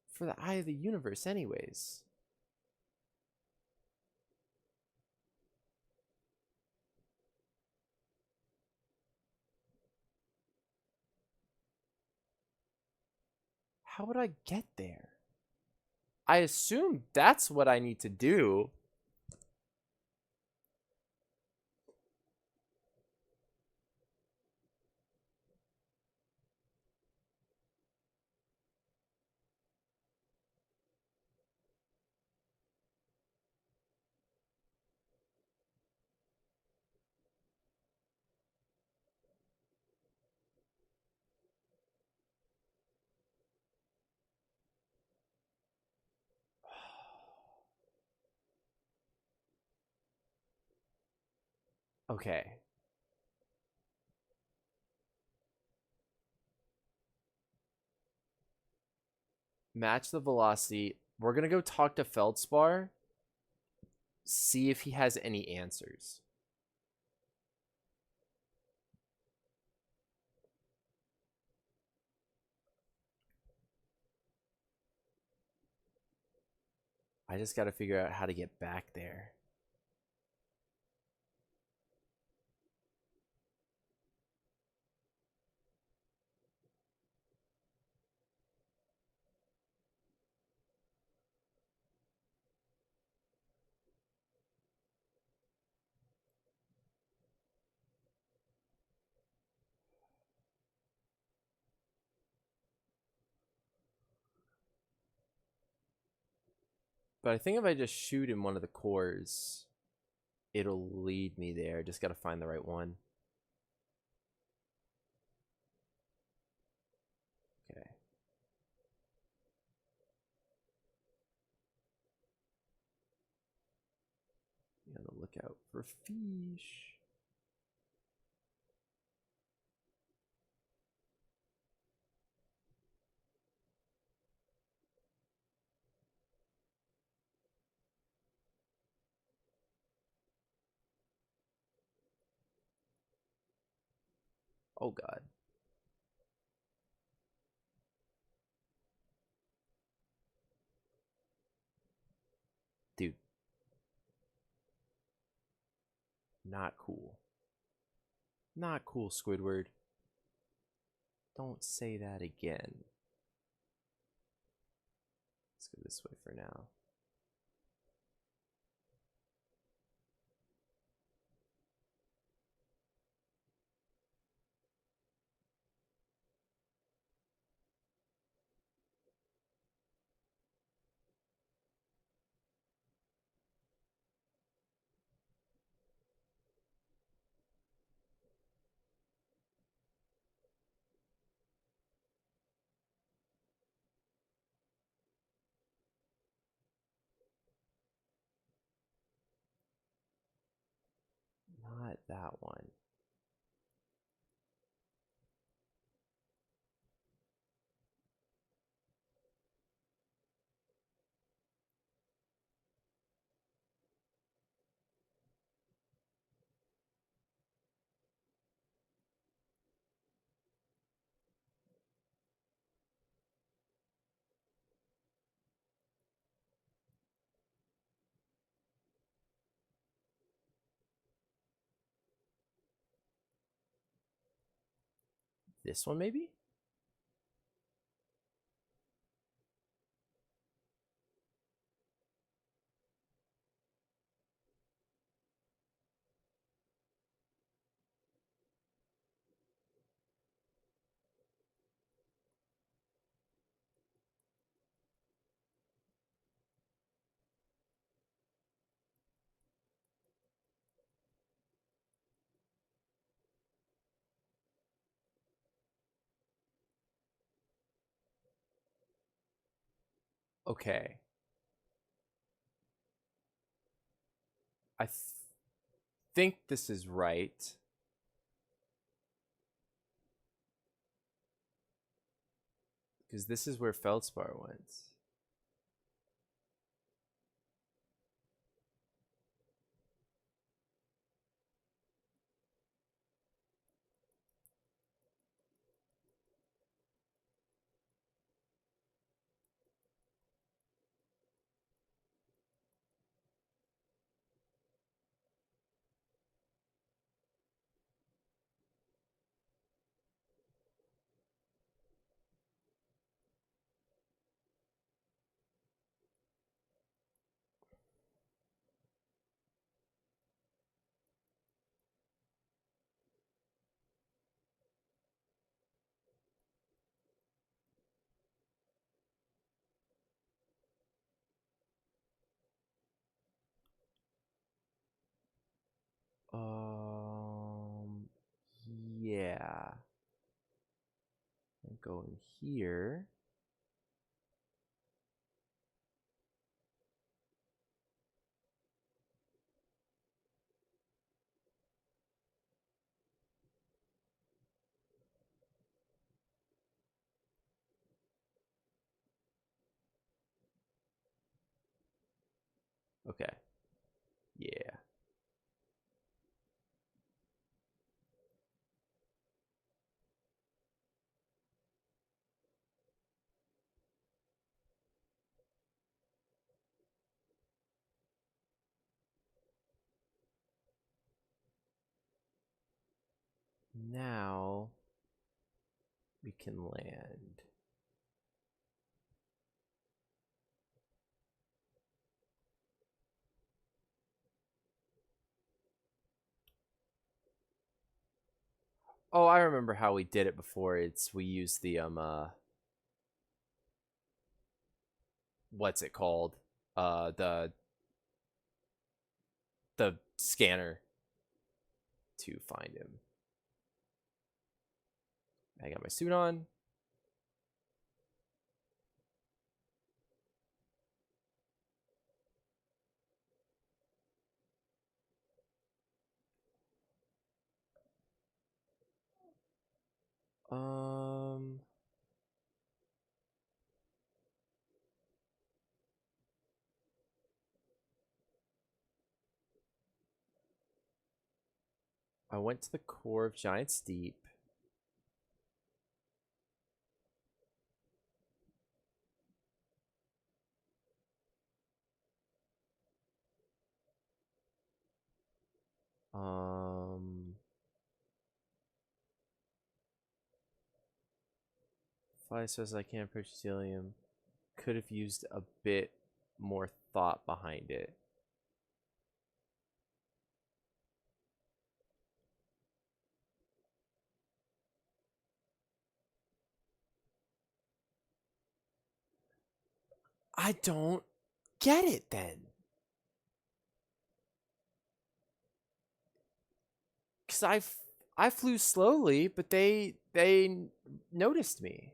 for the Eye of the Universe anyways? How would I get there? I assume that's what I need to do. Okay. Match the velocity. We're going to go talk to Feldspar. See if he has any answers. I just got to figure out how to get back there. But I think if I just shoot in one of the cores, it'll lead me there. Just got to find the right one. Okay. Be on the lookout for fish. Oh, God. Dude. Not cool. Not cool, Squidward. Don't say that again. Let's go this way for now. Not that one. This one, maybe? Okay. I think this is right. Because this is where Feldspar went. Um, yeah. I'm going here. Okay. Yeah. Now we can land. Oh, I remember how we did it before. We used the what's it called? The scanner to find him. I got my suit on. Um I went to the core of Giant's Deep. Um Fly says I can't purchase helium. Could have used a bit more thought behind it. I don't get it then. Cause I flew slowly, but they noticed me.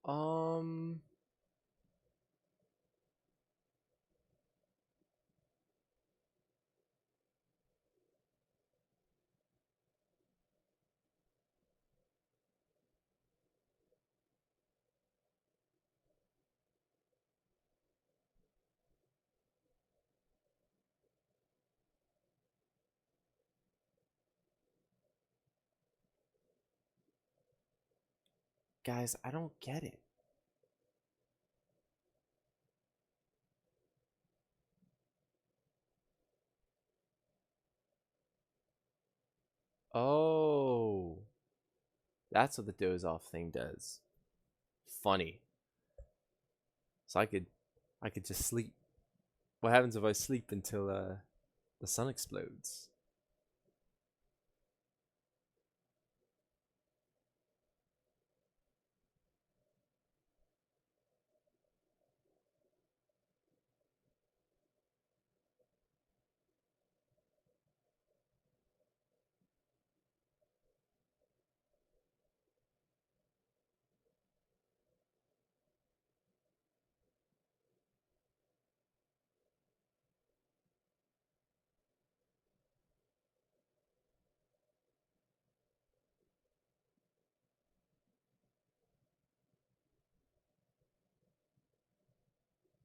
Um guys, I don't get it. Oh, that's what the doze off thing does. Funny. So I could just sleep. What happens if I sleep until the sun explodes?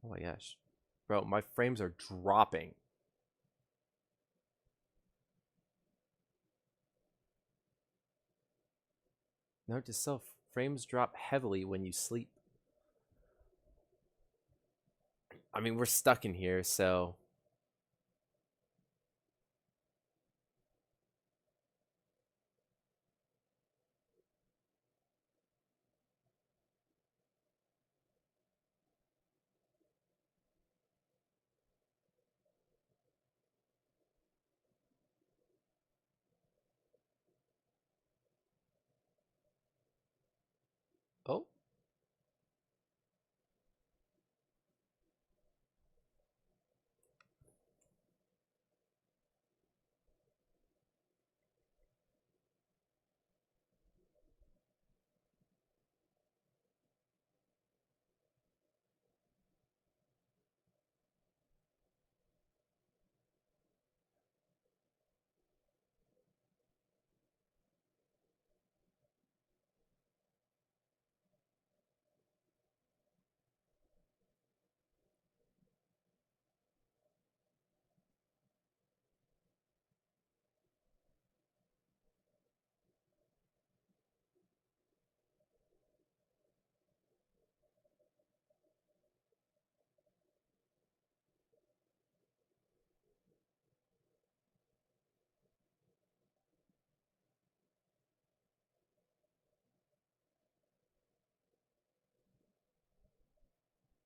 Oh my gosh. Bro, my frames are dropping. Note to self, frames drop heavily when you sleep. I mean, we're stuck in here, so oh,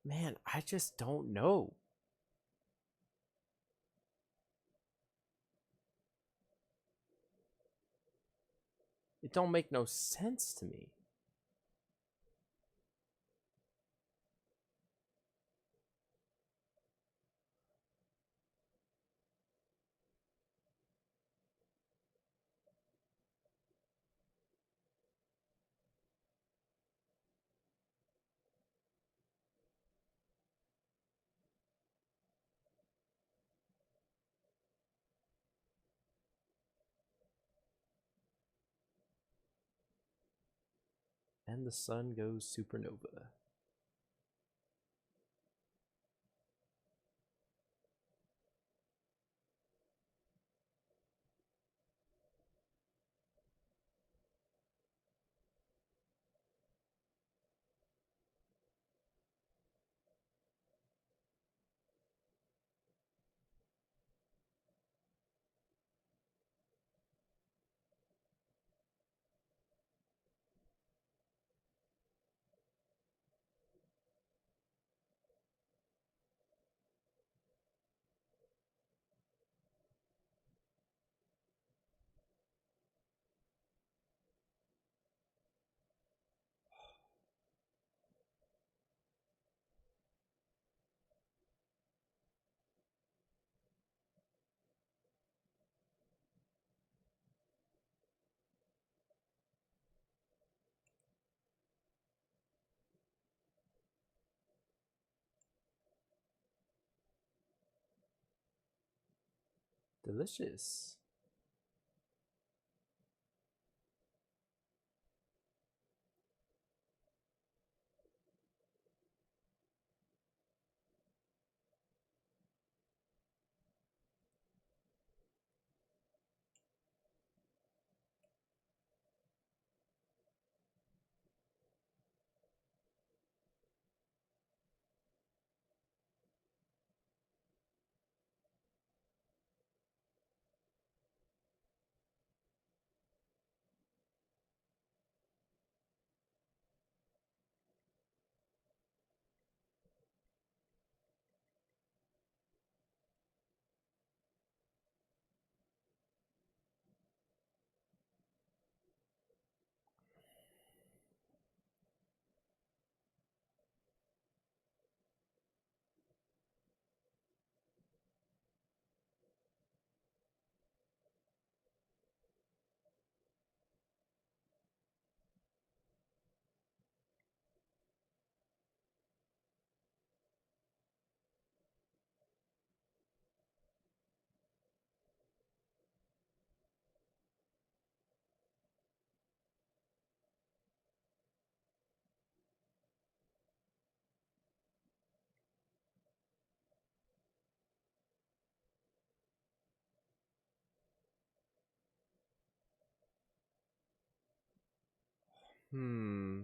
man, I just don't know. It don't make no sense to me. And the sun goes supernova. Delicious. Hmm.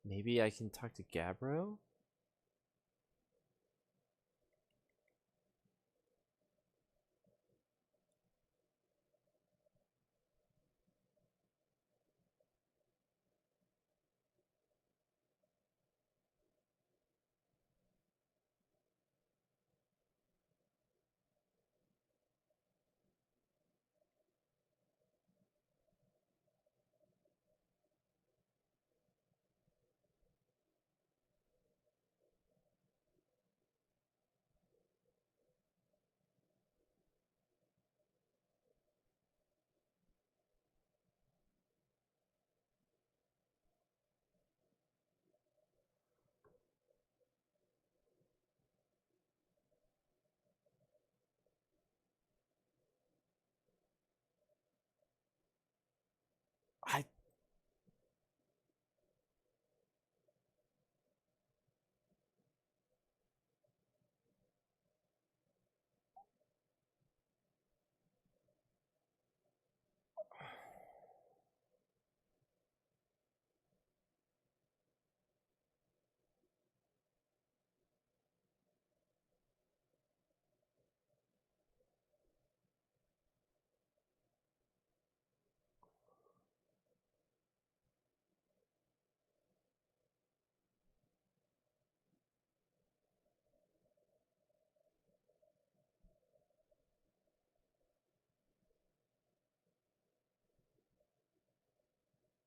Maybe I can talk to Gabbro? I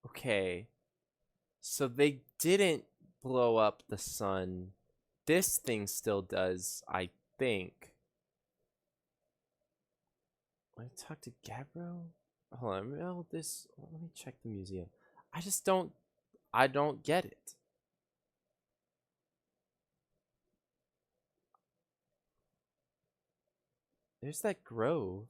okay. So they didn't blow up the sun. This thing still does, I think. Let me talk to Gabbro. Hold on. Oh, this. Let me check the museum. I just don't. I don't get it. There's that grove.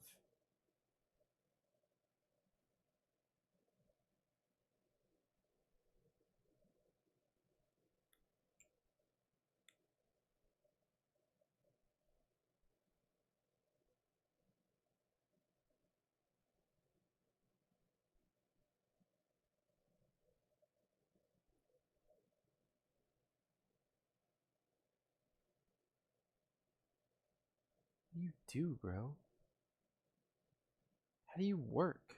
What do you do, bro? How do you work?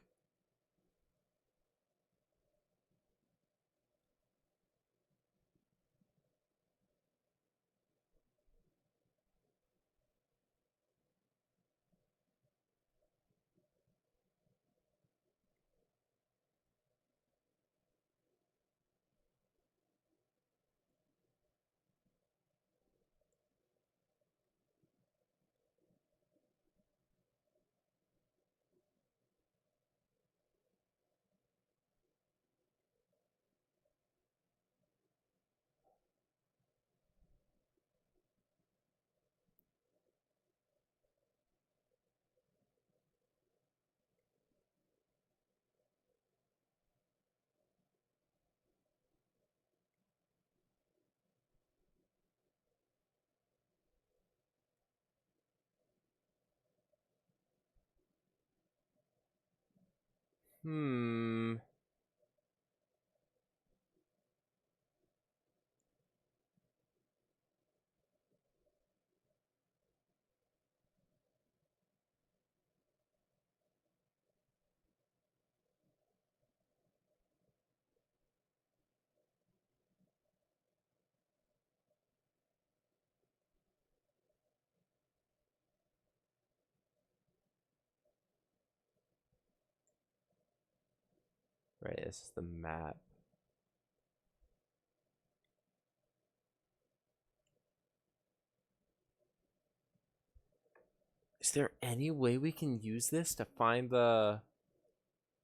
Hmm. Right, this is the map. Is there any way we can use this to find the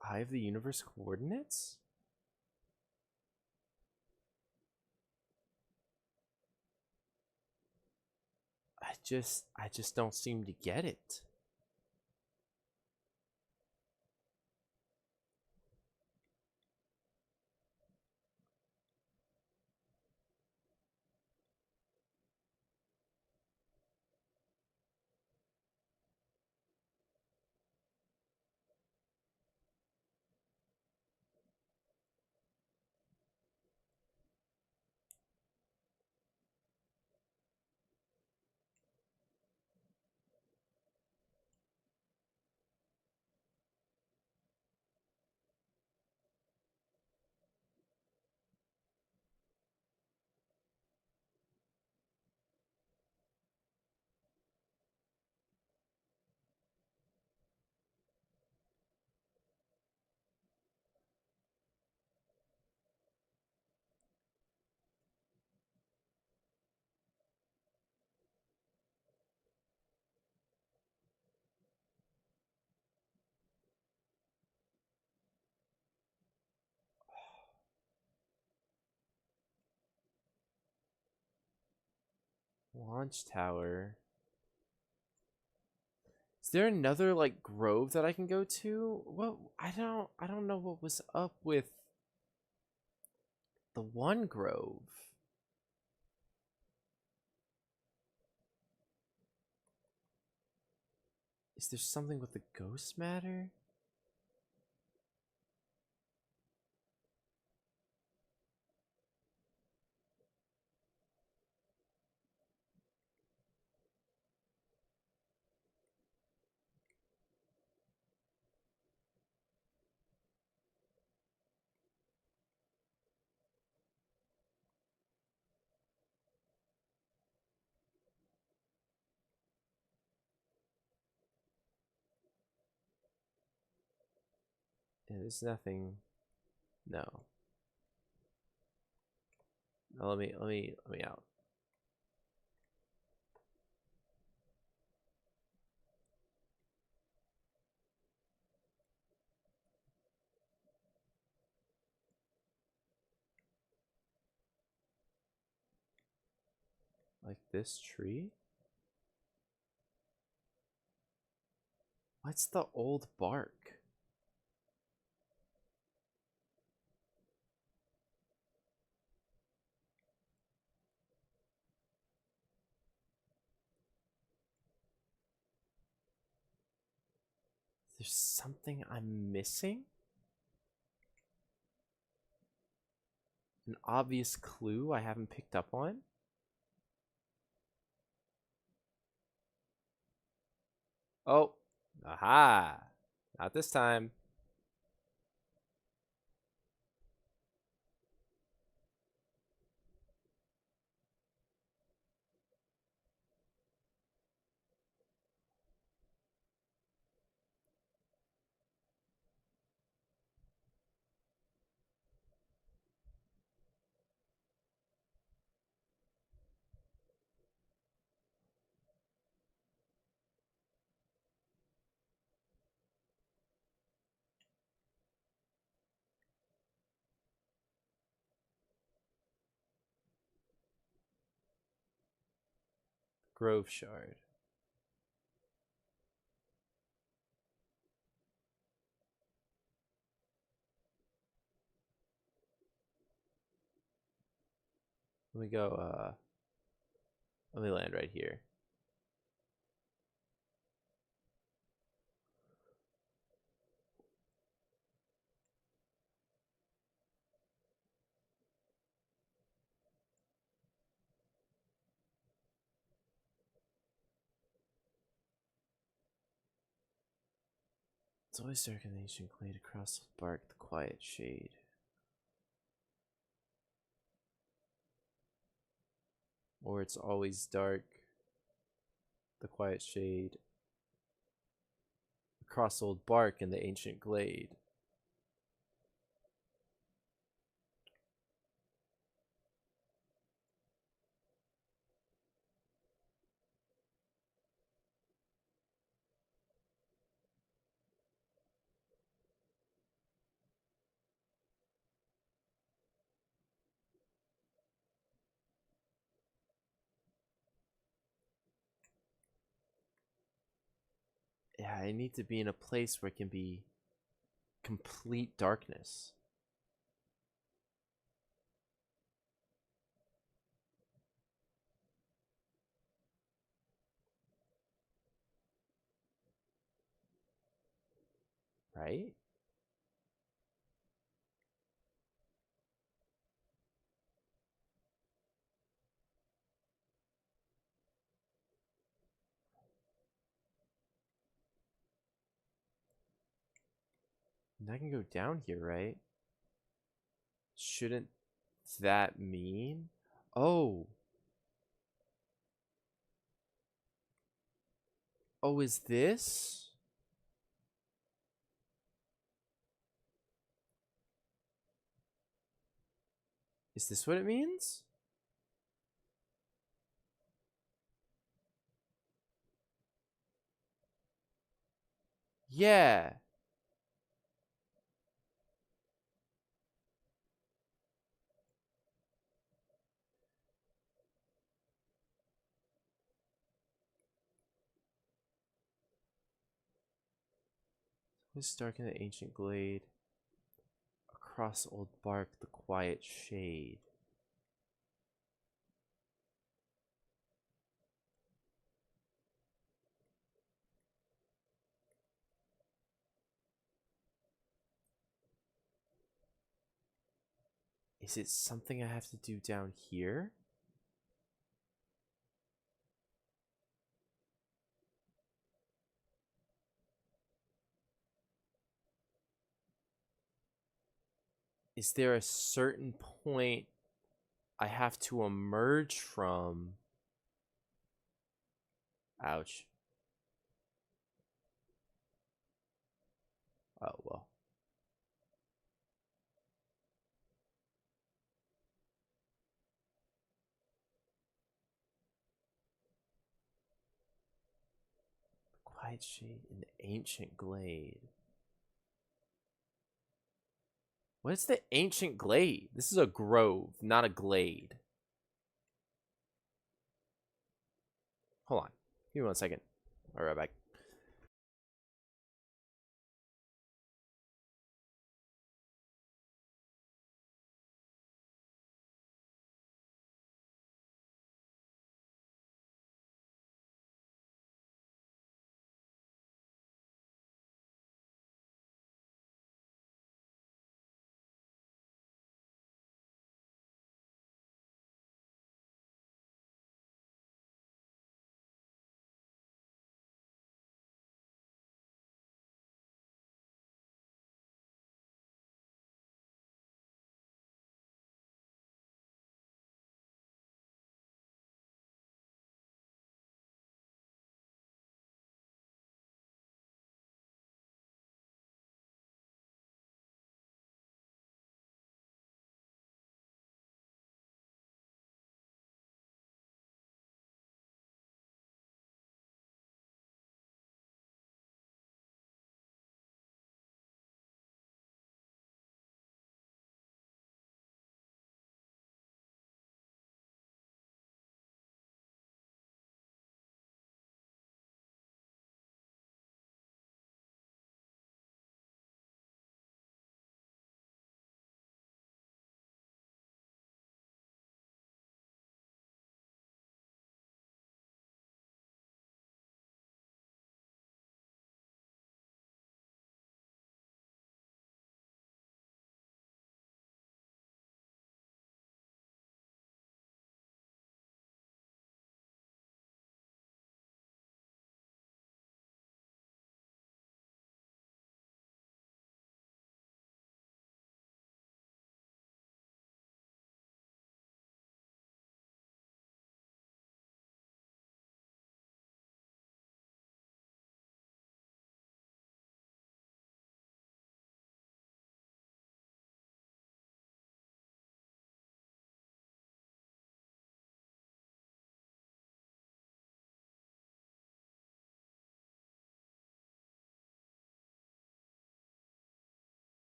Eye of the Universe coordinates? I just don't seem to get it. launch tower. Is there another like grove that I can go to? Well, I don't know what was up with the one grove. Is there something with the ghost matter? Yeah, there's nothing. No. No, let me out. Like this tree? What's the old bark? There's something I'm missing? An obvious clue I haven't picked up on? Oh, aha! Not this time. Grove shard. Let me go, let me land right here. It's always dark in the ancient glade across the bark, the quiet shade. Or it's always dark, the quiet shade, across old bark in the ancient glade. Yeah, I need to be in a place where it can be complete darkness. Right? And I can go down here, right? Shouldn't that mean? Oh. Oh, is this? Is this what it means? Yeah. This dark in the ancient glade. Across old bark, the quiet shade. Is it something I have to do down here? Is there a certain point I have to emerge from? Ouch. Oh, well. Quiet shade in the ancient glade. What is the ancient glade? This is a grove, not a glade. Hold on. Give me 1 second. I'll be right back.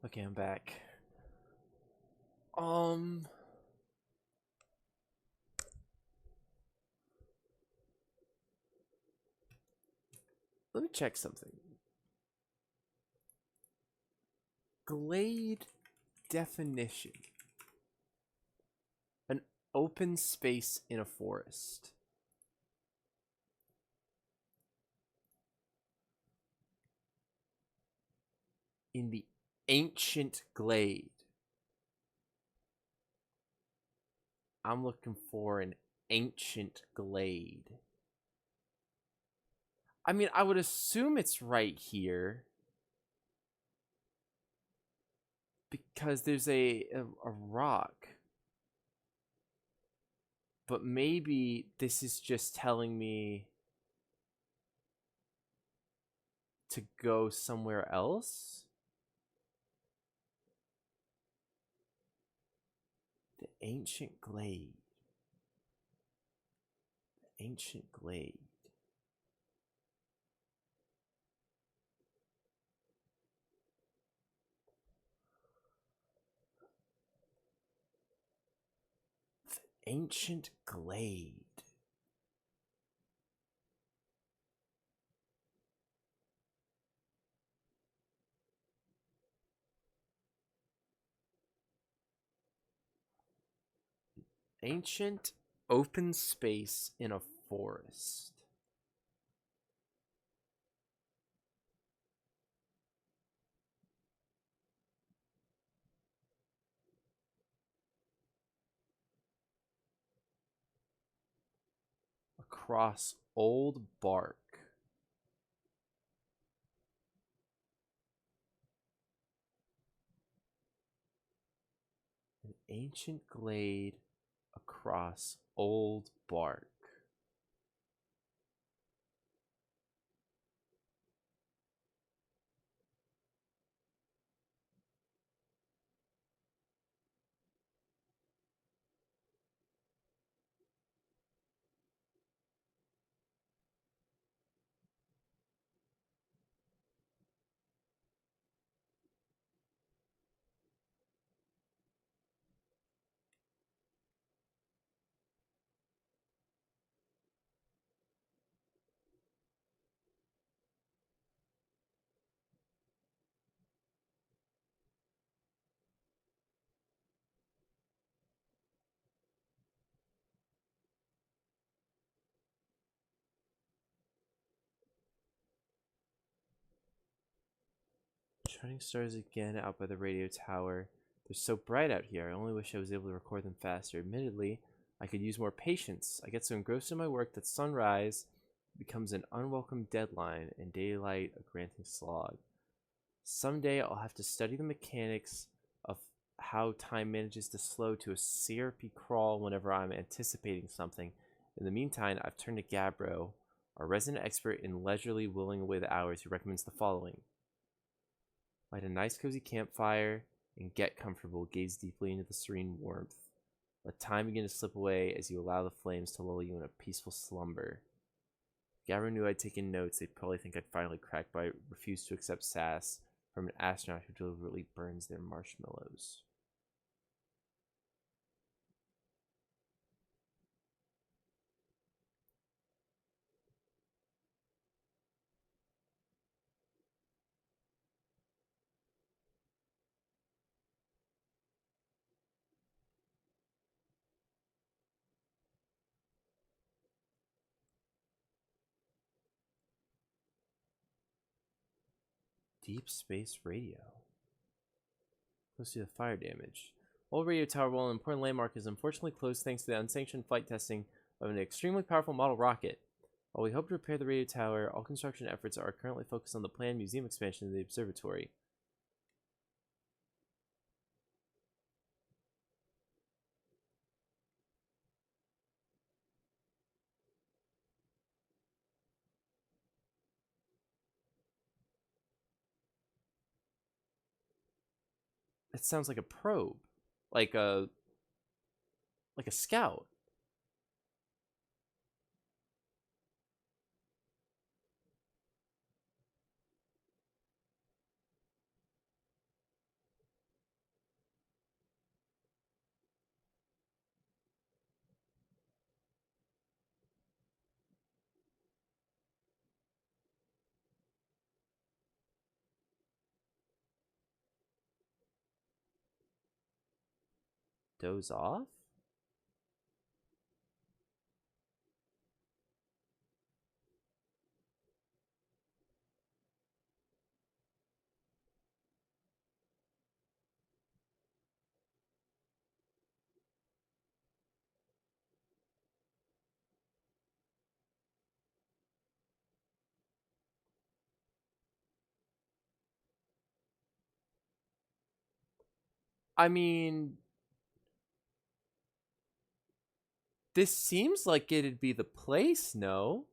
Okay, I'm back. Let me check something. Glade definition. An open space in a forest. In the ancient glade. I'm looking for an ancient glade. I mean, I would assume it's right here. Because there's a rock. But maybe this is just telling me to go somewhere else? The ancient glade. Ancient glade. The ancient glade. Ancient open space in a forest. Across old bark. An ancient glade across old bark. Shining stars again out by the radio tower. They're so bright out here. I only wish I was able to record them faster. Admittedly, I could use more patience. I get so engrossed in my work that sunrise becomes an unwelcome deadline and daylight a granting slog. Someday I'll have to study the mechanics of how time manages to slow to a syrupy crawl whenever I'm anticipating something. In the meantime, I've turned to Gabbro, our resident expert in leisurely willing away the hours, who recommends the following. Light a nice cozy campfire and get comfortable. Gaze deeply into the serene warmth. Let time begin to slip away as you allow the flames to lull you in a peaceful slumber. If Gabbro knew I'd taken notes, they'd probably think I'd finally cracked, but I refuse to accept sass from an astronaut who deliberately burns their marshmallows. Deep space radio. Close to the fire damage. Old radio tower, while an important landmark, is unfortunately closed thanks to the unsanctioned flight testing of an extremely powerful model rocket. While we hope to repair the radio tower, all construction efforts are currently focused on the planned museum expansion of the observatory. It sounds like a probe, like a scout. Doze off? I mean, this seems like it'd be the place, no?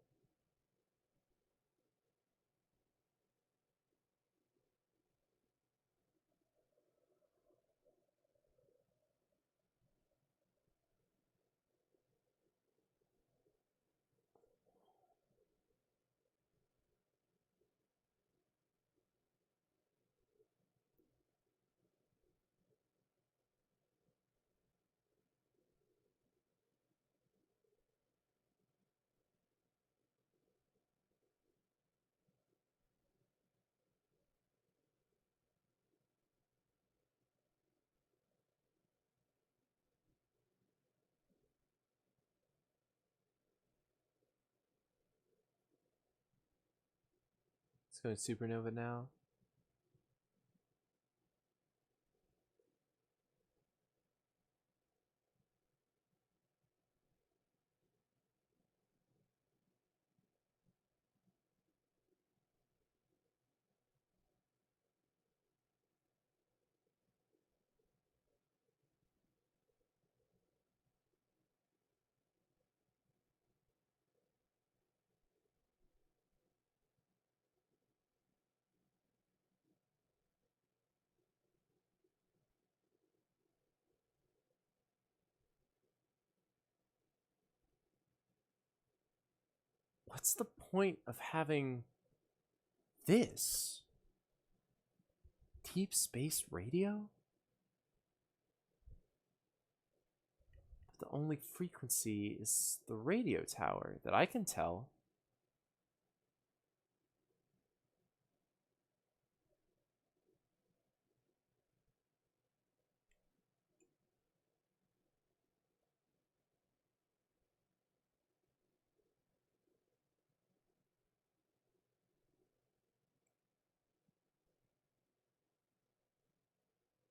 going supernova now. What's the point of having this? Deep space radio? But the only frequency is the radio tower that I can tell.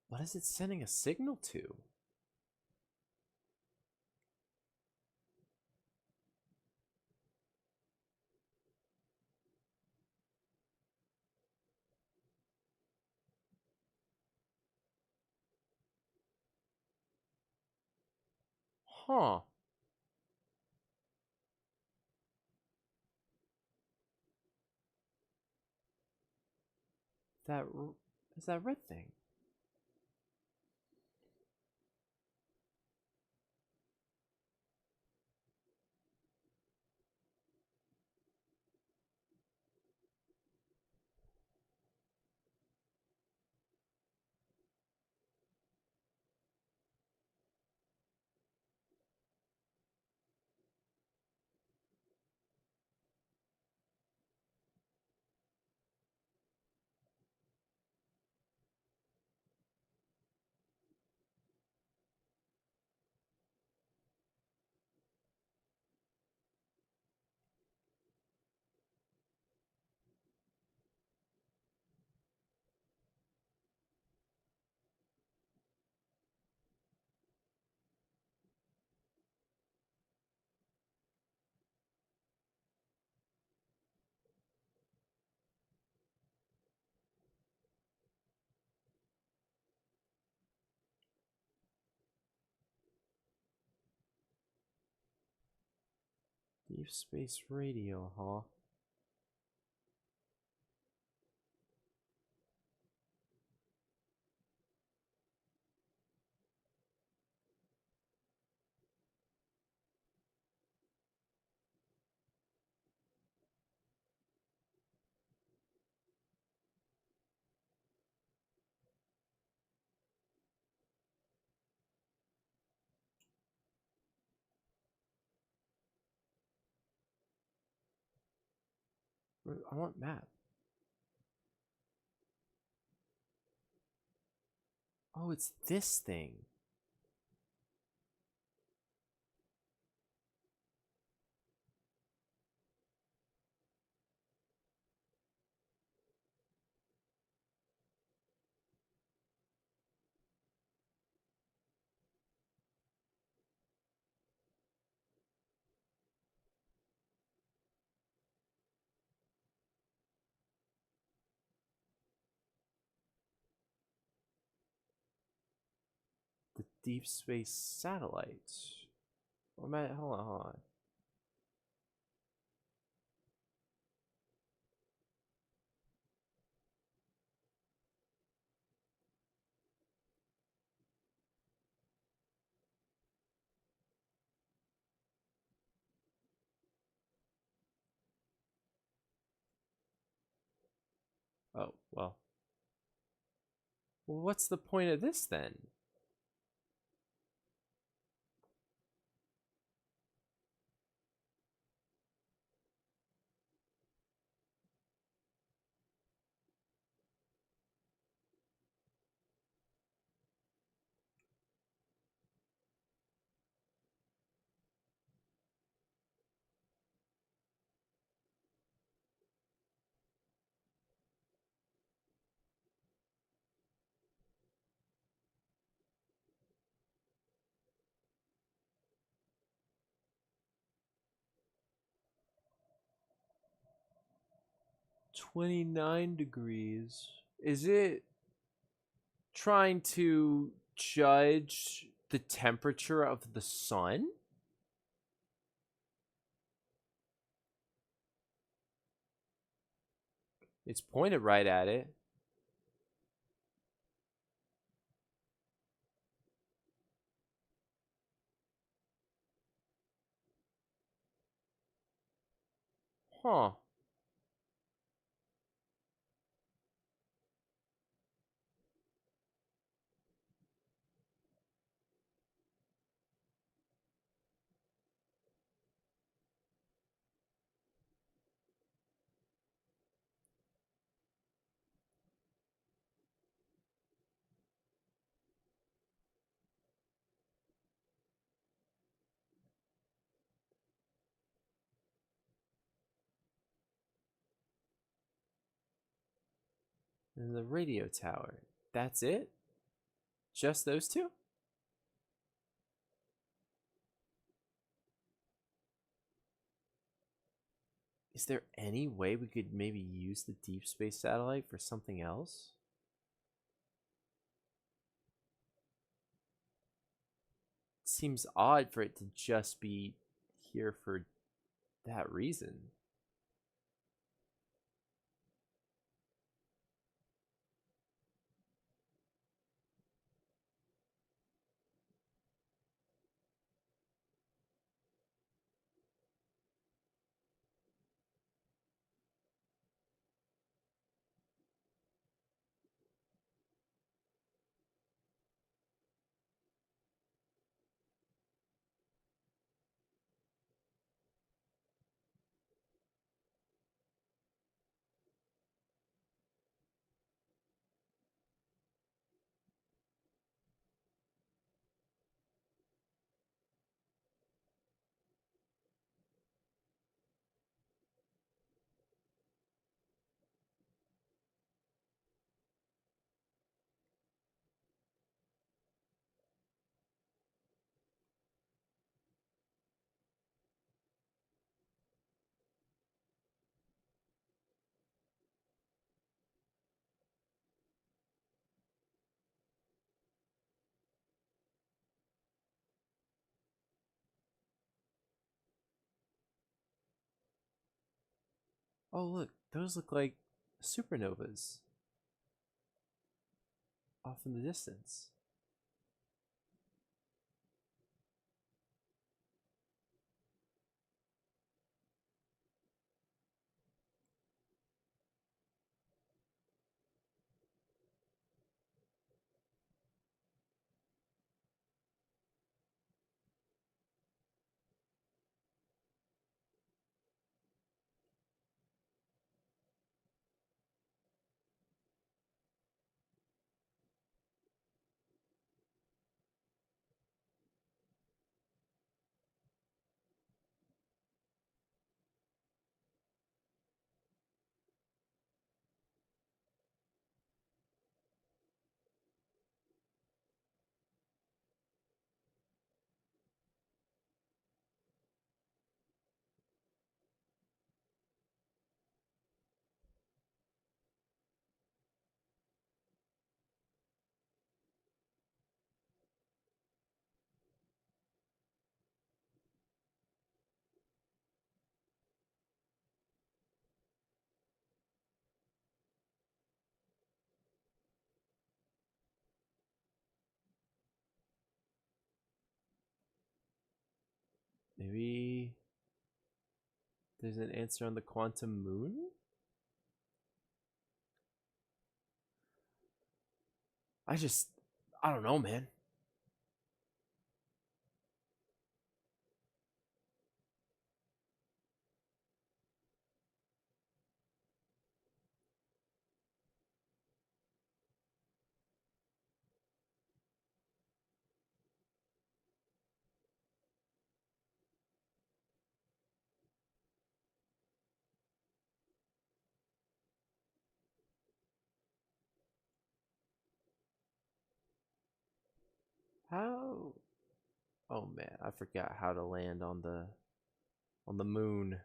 What is it sending a signal to? Huh. That is that red thing. Deep space radio, huh? I want map. Oh, it's this thing. The deep space satellite. Oh, man, hold on, hold on. Oh, well. Well, what's the point of this then? 29 degrees. Is it trying to judge the temperature of the sun? It's pointed right at it. Huh. And the radio tower. That's it? Just those two? Is there any way we could maybe use the deep space satellite for something else? Seems odd for it to just be here for that reason. Oh, look, those look like supernovas off in the distance. Maybe there's an answer on the quantum moon? I just, I don't know, man. How? Oh man, I forgot how to land on the moon.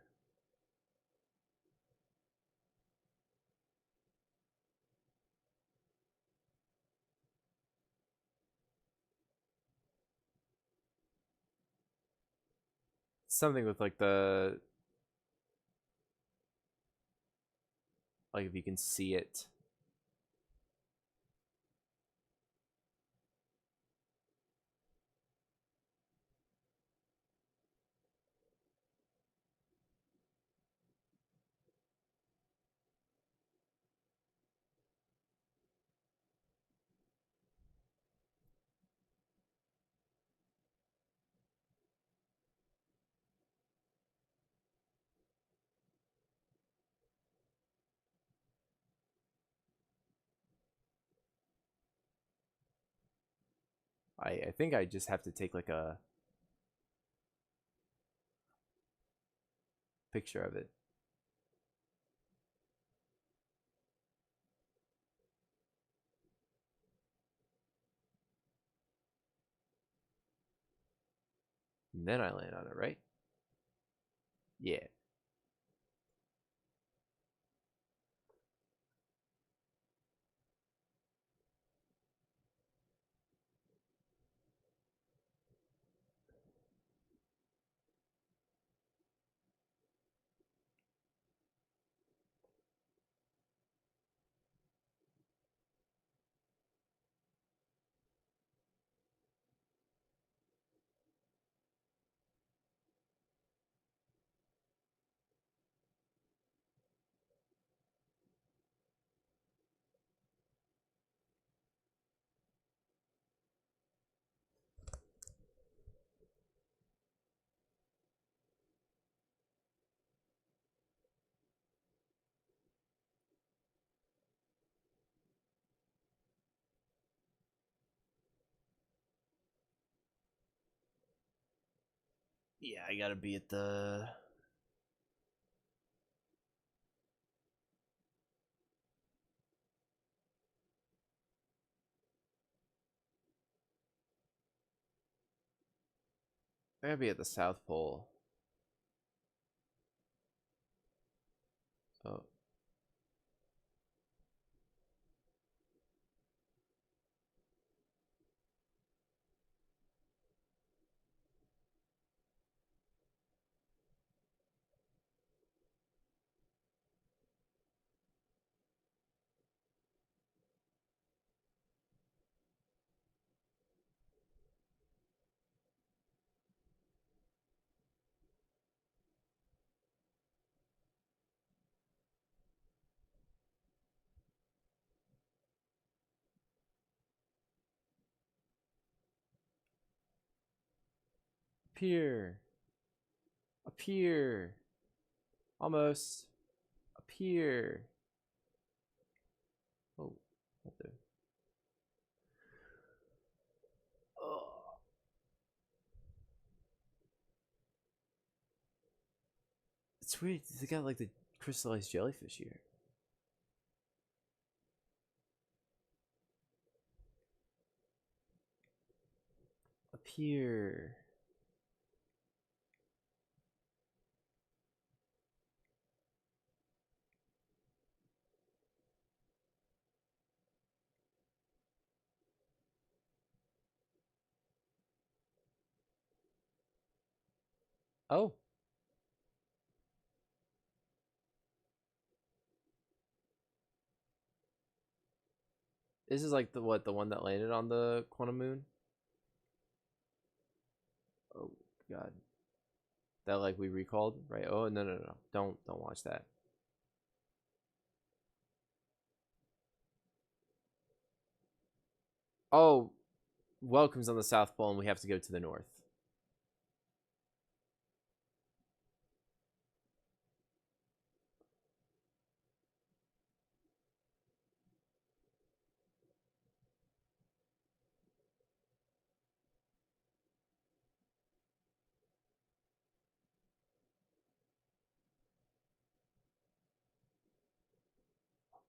something with like the like if you can see it. I think I just have to take like a picture of it. And then I land on it, right? Yeah. Yeah, I gotta be at the... I gotta be at the South Pole. Oh. Up here. Up here. Almost. Up here. Oh, what the... Oh. It's weird. They got like the crystallized jellyfish here. Up here. Oh. This is like the what? The one that landed on the quantum moon? Oh god. That like we recalled, right? Oh no. Don't watch that. Oh, welcome's on the South Pole and we have to go to the north.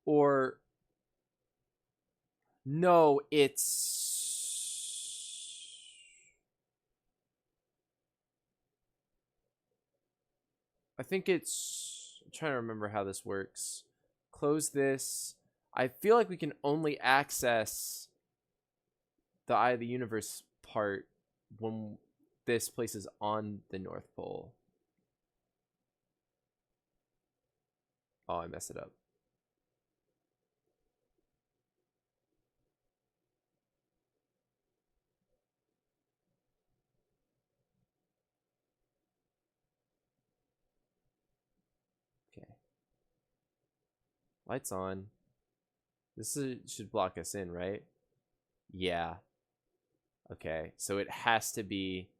Or no, it's... I think it's... I'm trying to remember how this works. Close this. I feel like we can only access the Eye of the Universe part when this place is on the North Pole. Oh, I messed it up. Okay. Lights on. This should block us in, right? Yeah. Okay. So it has to be...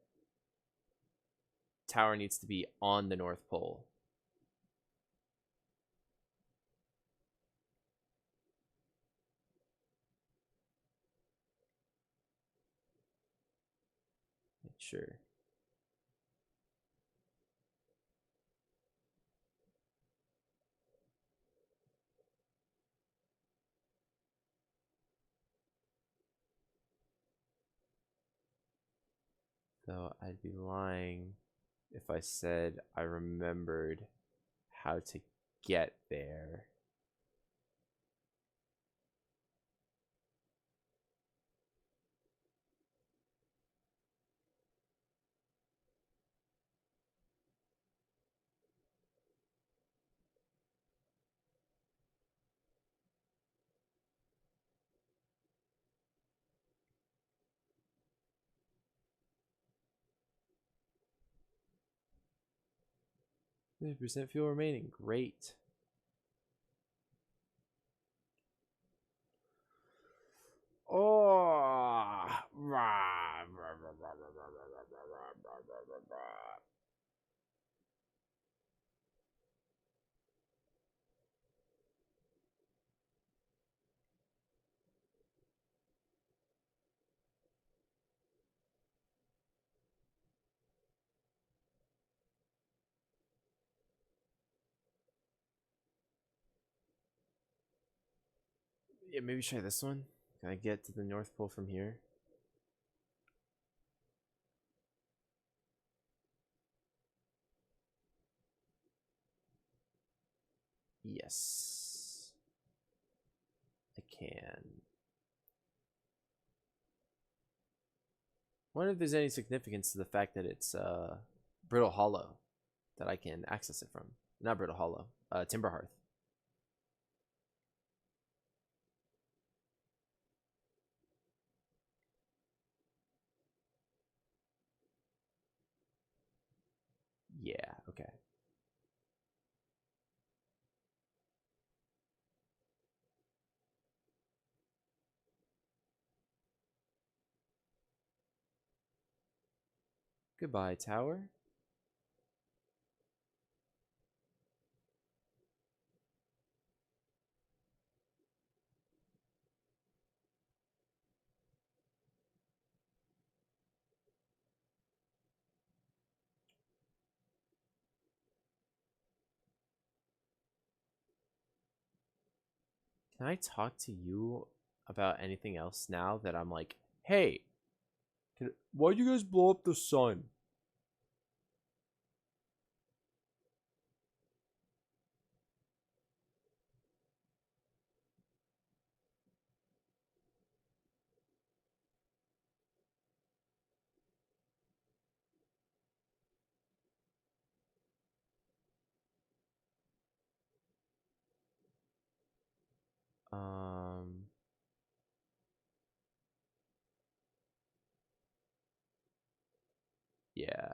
Tower needs to be on the North Pole. Sure. So I'd be lying if I said I remembered how to get there. %, fuel remaining. Great. Oh. Yeah, maybe try this one. Can I get to the North Pole from here? Yes. I can. Wonder if there's any significance to the fact that it's Brittle Hollow that I can access it from. Not Brittle Hollow. Timber Hearth. Yeah, okay. Goodbye, tower. Can I talk to you about anything else now that I'm like, hey, why'd you guys blow up the sun? Um, yeah.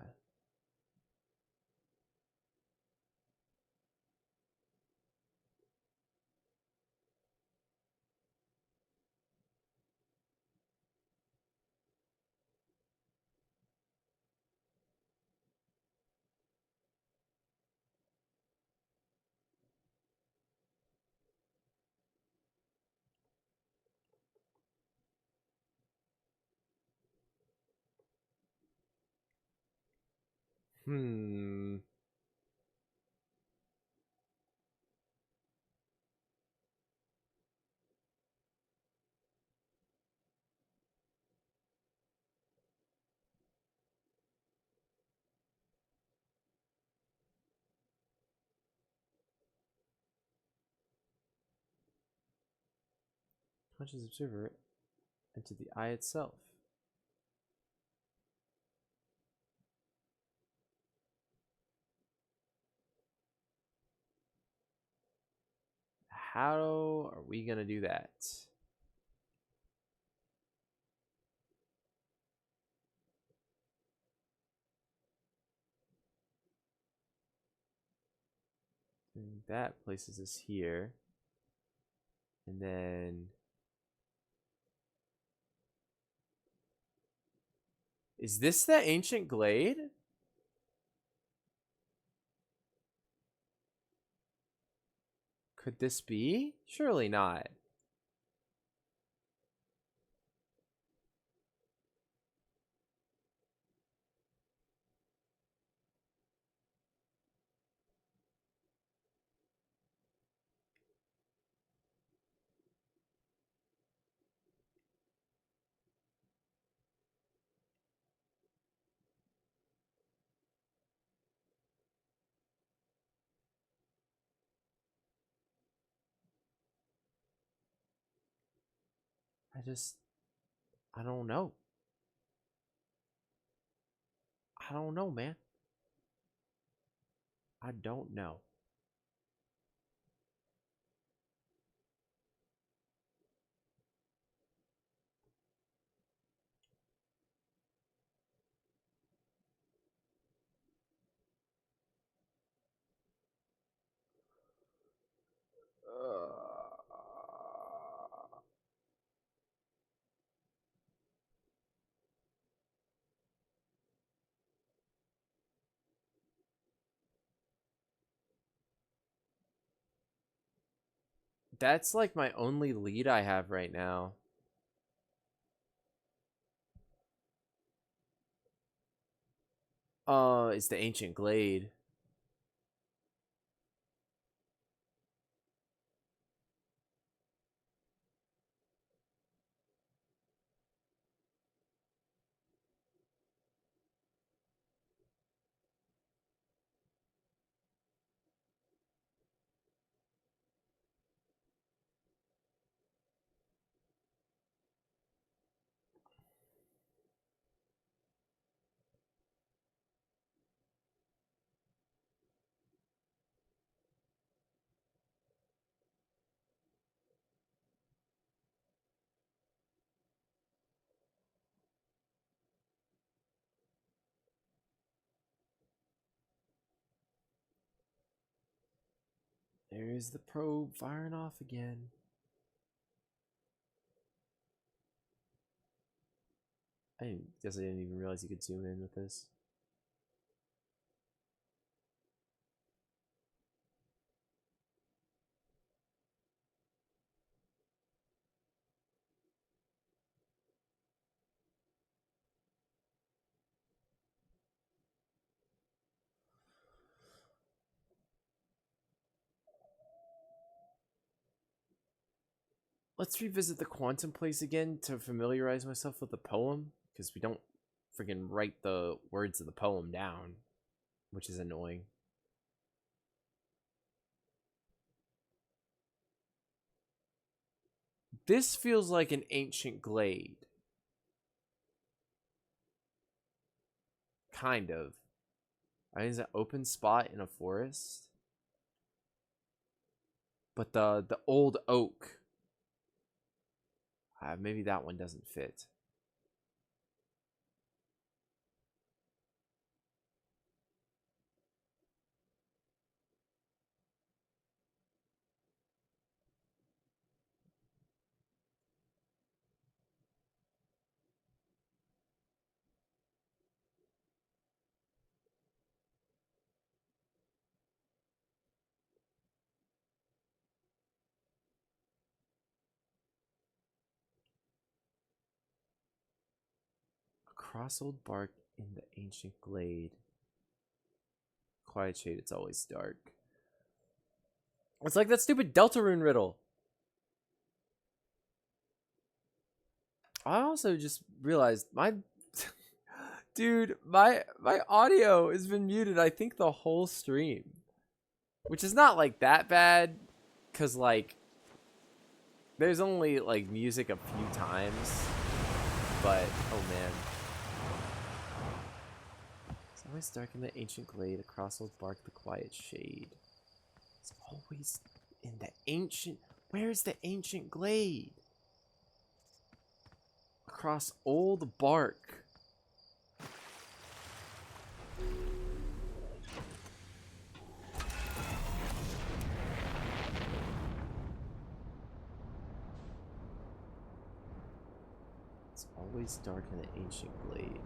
Hmm. Conscious observer into the eye itself. how are we gonna do that? And that places us here. And then... Is this the ancient glade? Could this be? Surely not. I don't know. I don't know, man. I don't know. That's like my only lead I have right now. It's the ancient glade. There's the probe firing off again. Guess I didn't even realize you could zoom in with this. Let's revisit the quantum place again to familiarize myself with the poem, because we don't freaking write the words of the poem down, which is annoying. This feels like an ancient glade. Kind of. I mean, it's an open spot in a forest. But the old oak. Maybe that one doesn't fit. Across old bark in the ancient glade. Quiet shade, it's always dark. It's like that stupid Deltarune riddle. I also just realized my dude, my audio has been muted, I think, the whole stream. Which is not like that bad, cause like there's only like music a few times. But oh man. It's always dark in the ancient glade, across old bark the quiet shade. in the ancient... Where's the ancient glade? Across old bark. It's always dark in the ancient glade.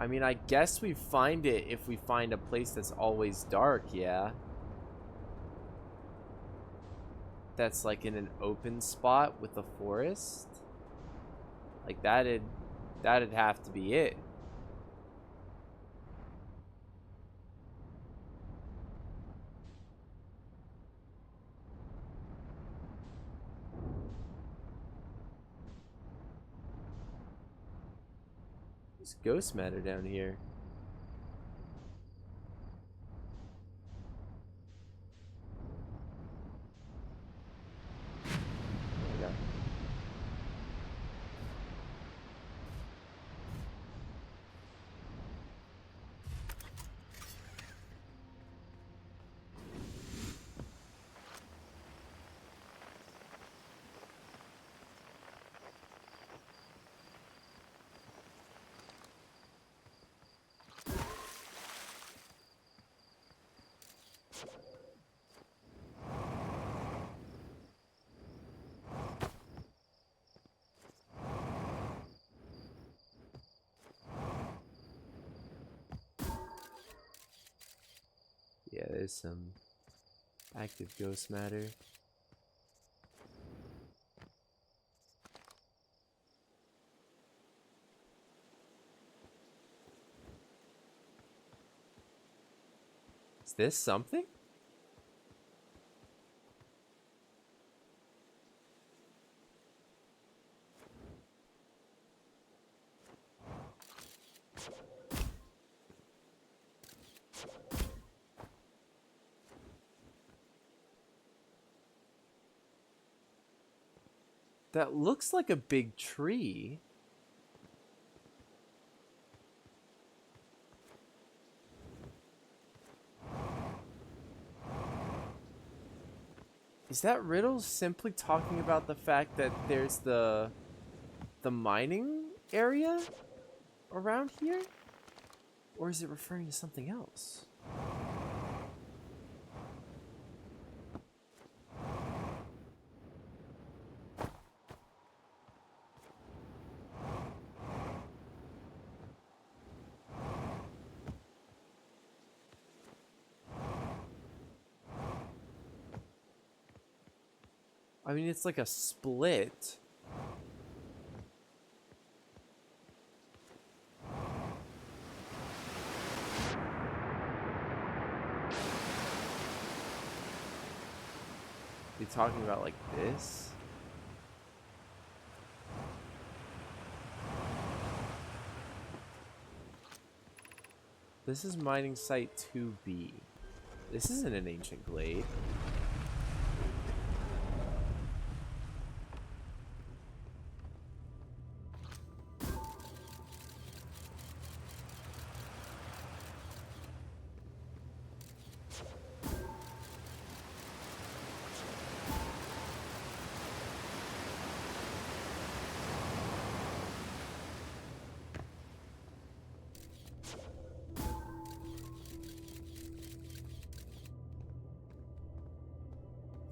I mean, I guess we find it if we find a place that's always dark, yeah. That's like in an open spot with a forest. Like that'd have to be it. There's ghost matter down here. There we go. Yeah, there's some active ghost matter. Is this something? That looks like a big tree. Is that riddle simply talking about the fact that there's the mining area around here? Or is it referring to something else? I mean, it's like a split. You talking about like this? This is mining site 2B. This isn't an ancient glade.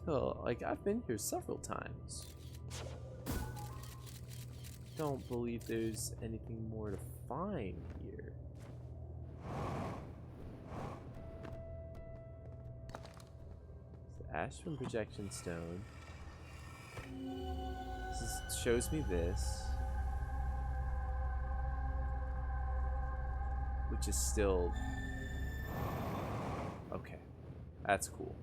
Oh, like I've been here several times. Don't believe there's anything more to find here. It's the ash from projection stone. This shows me this, which is still okay. That's cool.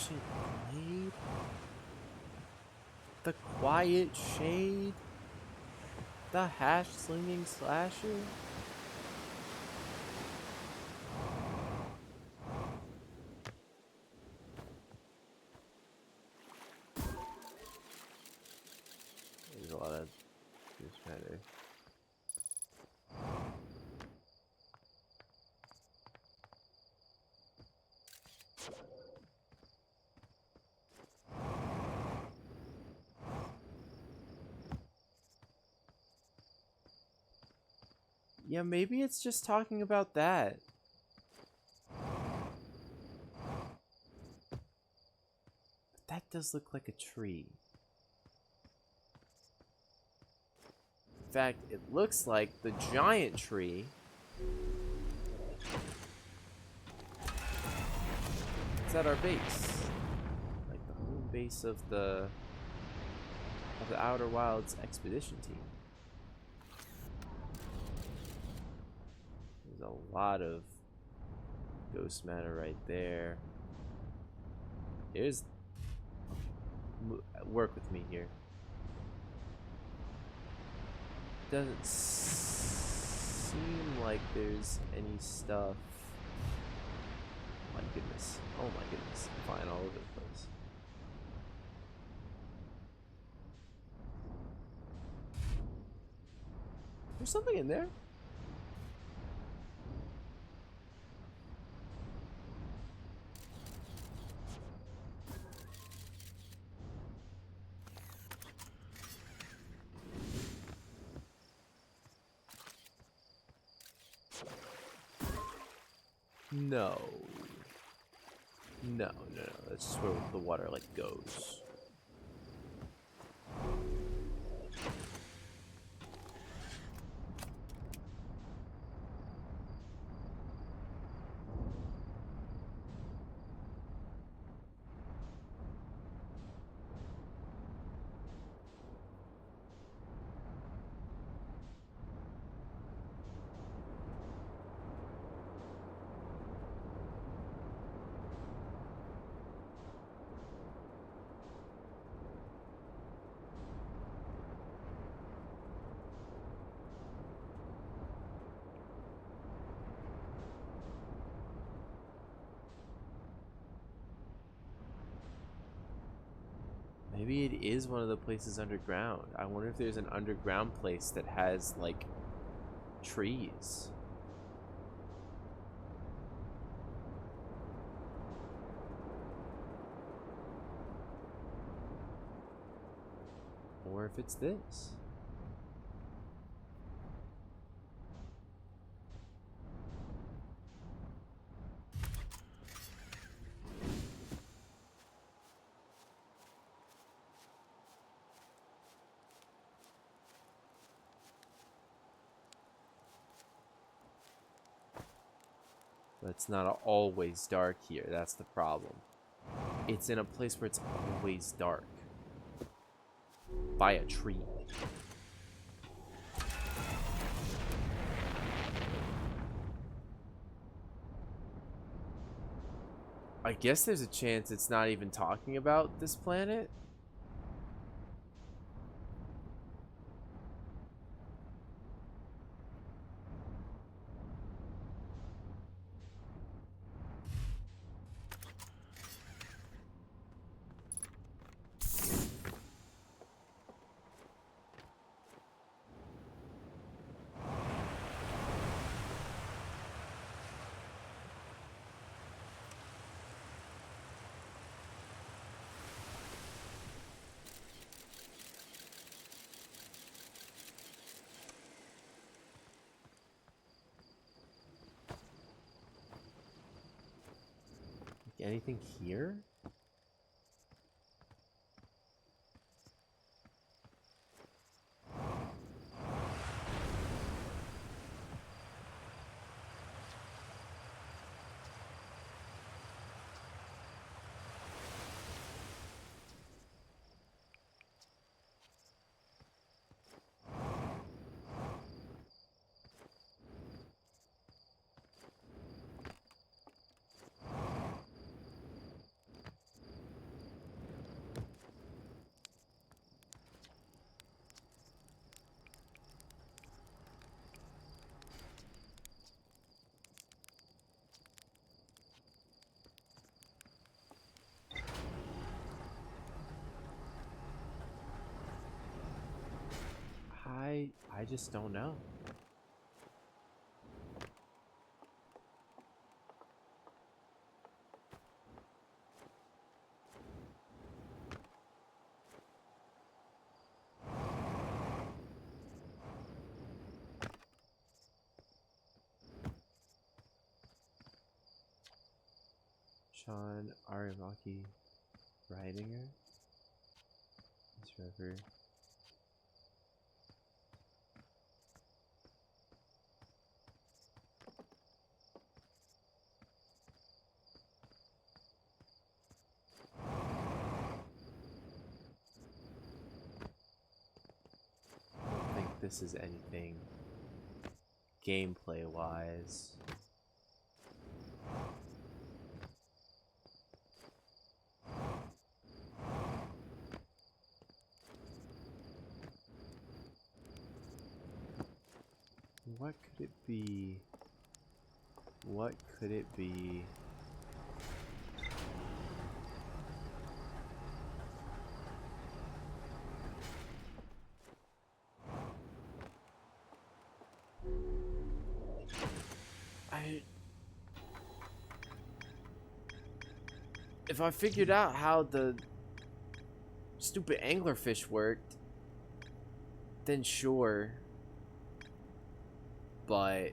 ancient blade? The quiet shade? The hash slinging slasher? There's a lot of this matter. Yeah, maybe it's just talking about that. But that does look like a tree. In fact, it looks like the giant tree is at our base. Like the home base of the Outer Wilds expedition team. There's a lot of ghost matter right there. There's... Work with me here. Doesn't seem like there's any stuff. My goodness. Oh my goodness. I'm flying all over the place. There's something in there. No. No. That's just where the water like goes. Maybe it is one of the places underground. I wonder if there's an underground place that has, like, trees. Or if it's this. But it's not always dark here. That's the problem. It's in a place where it's always dark. By a tree. I guess there's a chance it's not even talking about this planet. Anything here? just don't know. Sean Aramaki Ridinger. This river. I don't think this is anything gameplay wise. What could it be? What could it be? If I figured out how the stupid anglerfish worked, then sure. But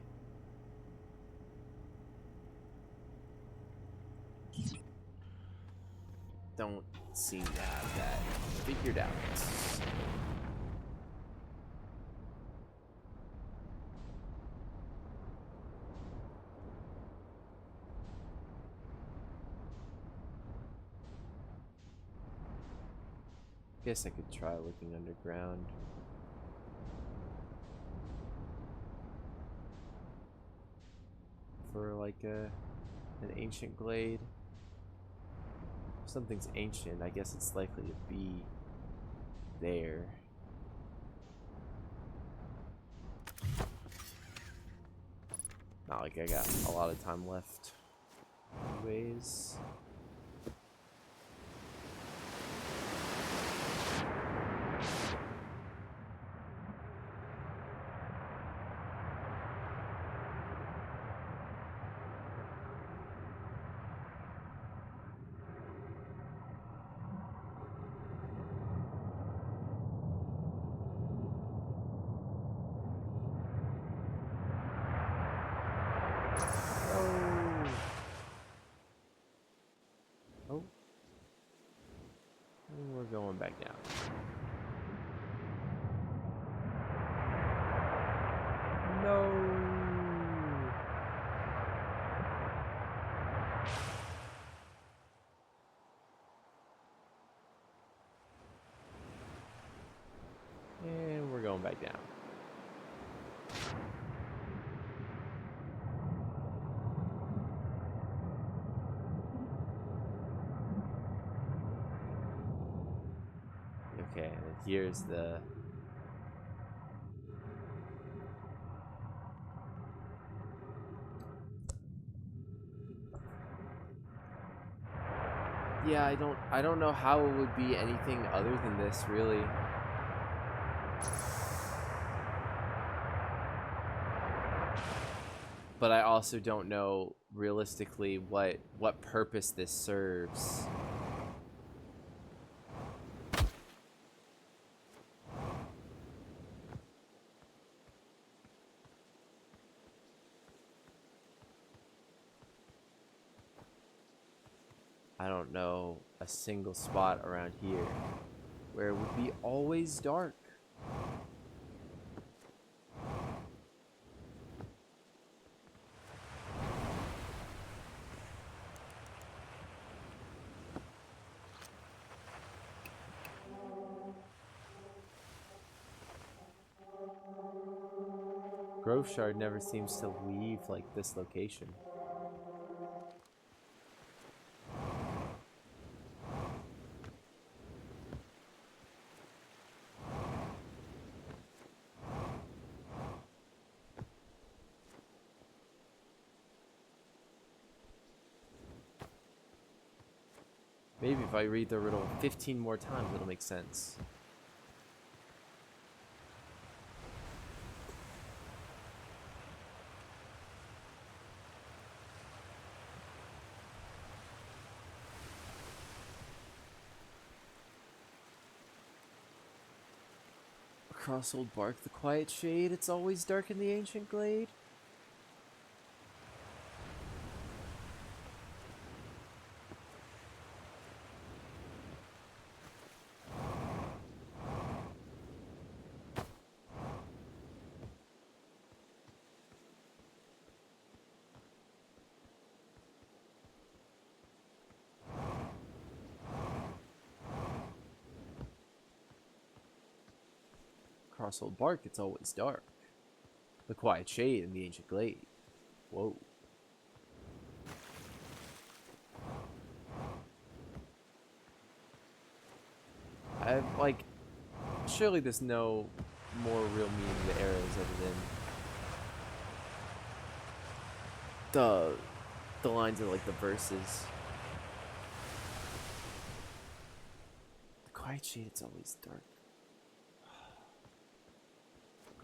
don't seem to have that figured out. Guess I could try looking underground. For like an ancient glade. If something's ancient, I guess it's likely to be there. Not like I got a lot of time left. Anyways. Oh. And we're going back down. No. And we're going back down. Okay, and here's the... Yeah, I don't know how it would be anything other than this, really. But I also don't know realistically what purpose this serves. I don't know a single spot around here where it would be always dark. Grove Shard never seems to leave like this location. Maybe if I read the riddle 15 more times, it'll make sense. Cross old bark, the quiet shade, it's always dark in the ancient glade. Cross old bark, it's always dark. The quiet shade in the ancient glade. Whoa. Like, surely there's no more real meaning to the arrows other than the lines of like the verses. The quiet shade, it's always dark.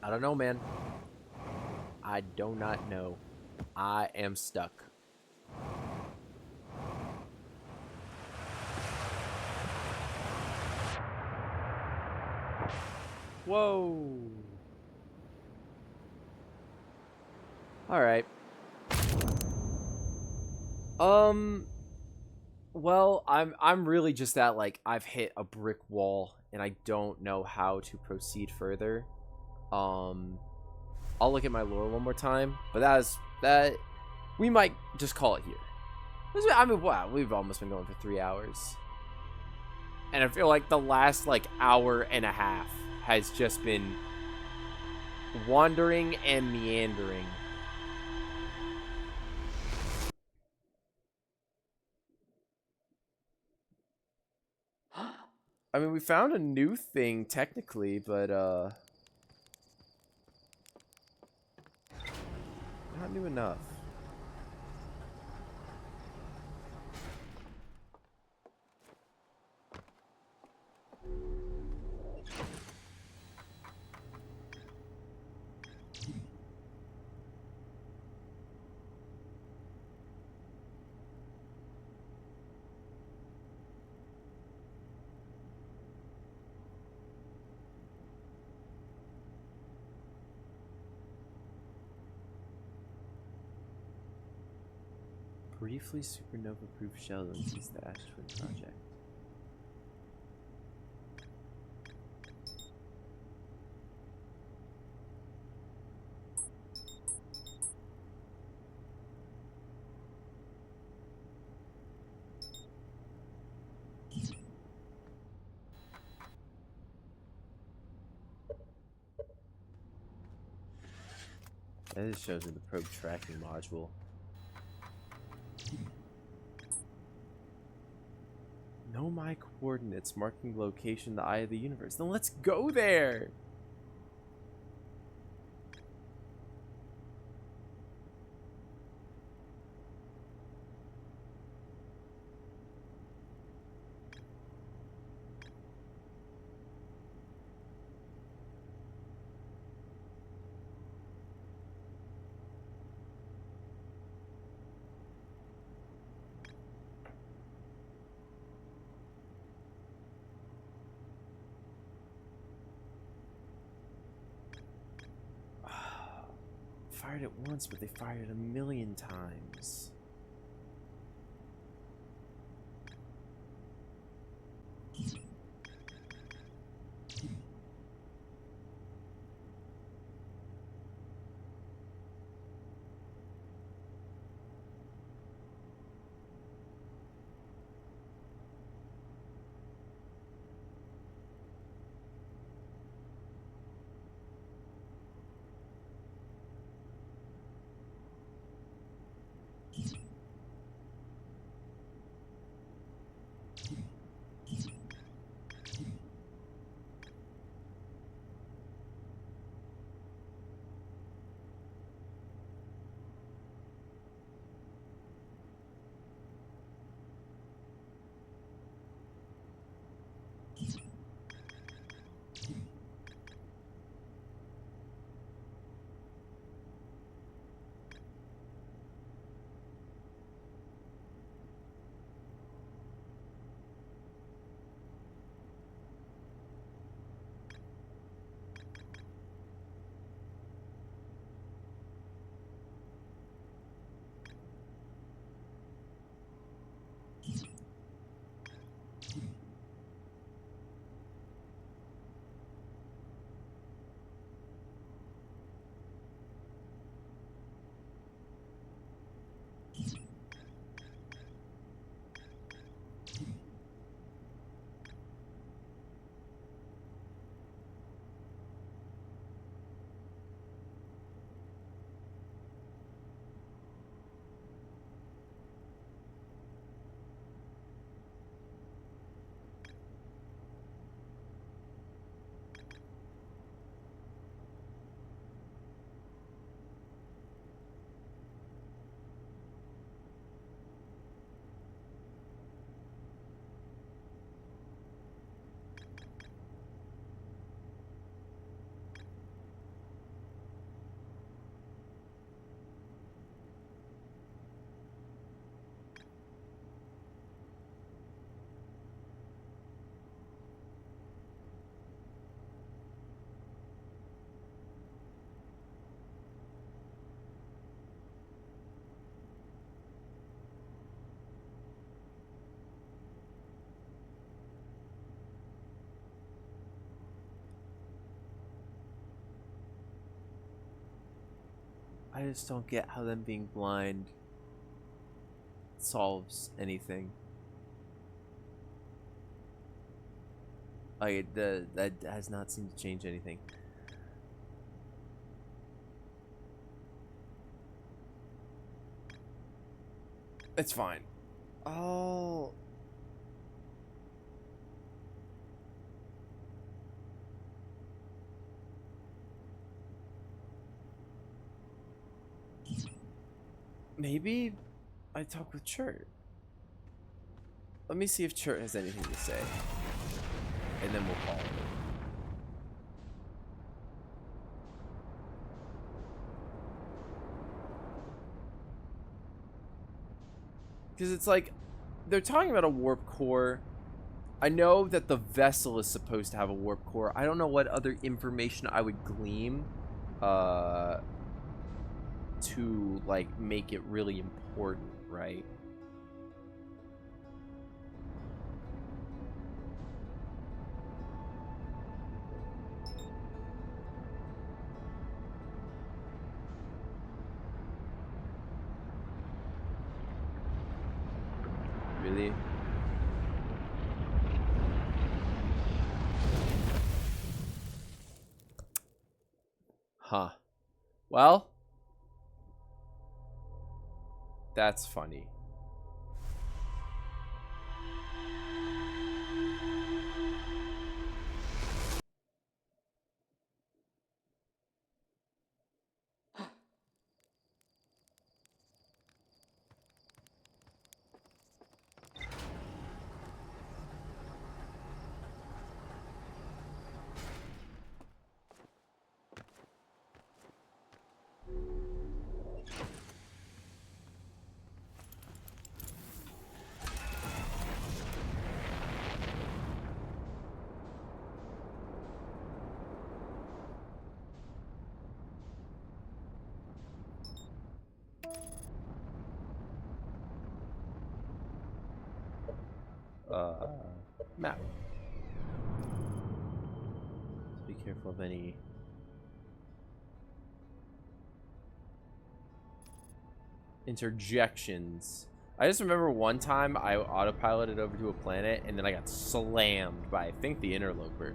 I don't know, man. I do not know. I am stuck. Whoa. All right. Well, I'm really just at like I've hit a brick wall and I don't know how to proceed further. I'll look at my lore one more time, but that we might just call it here. I mean, wow, we've almost been going for 3 hours. And I feel like the last like hour and a half has just been wandering and meandering. I mean, we found a new thing technically, but not new enough. Briefly supernova-proof shell that uses the Ash Twin project. That just shows me the probe tracking module. Know my coordinates, marking location, the eye of the universe. Then let's go there! Fired it once, but they fired it a million times. I just don't get how them being blind solves anything. Like, that has not seemed to change anything. It's fine. Oh. Maybe I talk with Chert. Let me see if Chert has anything to say. And then we'll call it. Because it's like, they're talking about a warp core. I know that the vessel is supposed to have a warp core. I don't know what other information I would glean to, like, make it really important, right? Really? Huh. Well, that's funny. Map. Be careful of any interjections. I just remember one time I autopiloted over to a planet and then I got slammed by, I think, the interloper.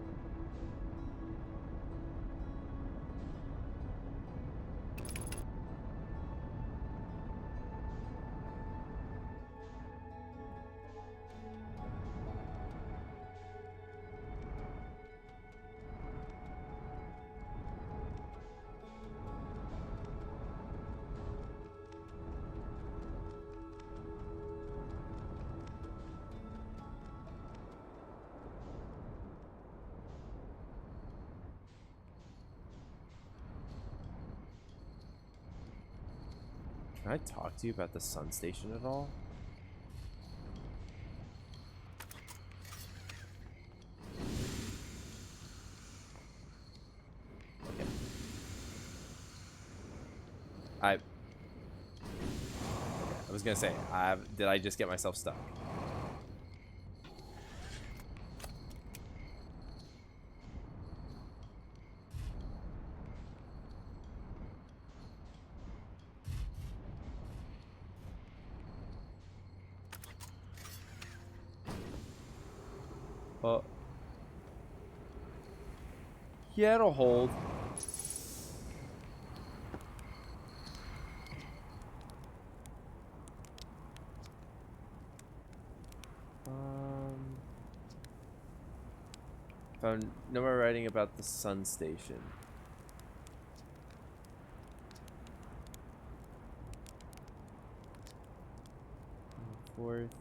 Can I talk to you about the sun station at all? Okay. I was gonna say, did I just get myself stuck? Yeah, it'll hold. Found no more writing about the sun station. Fourth.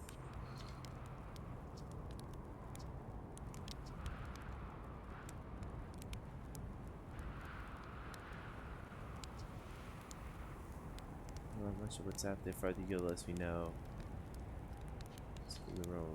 I'm not sure what's out there. Farther you go, the less we know. Let's go to the room.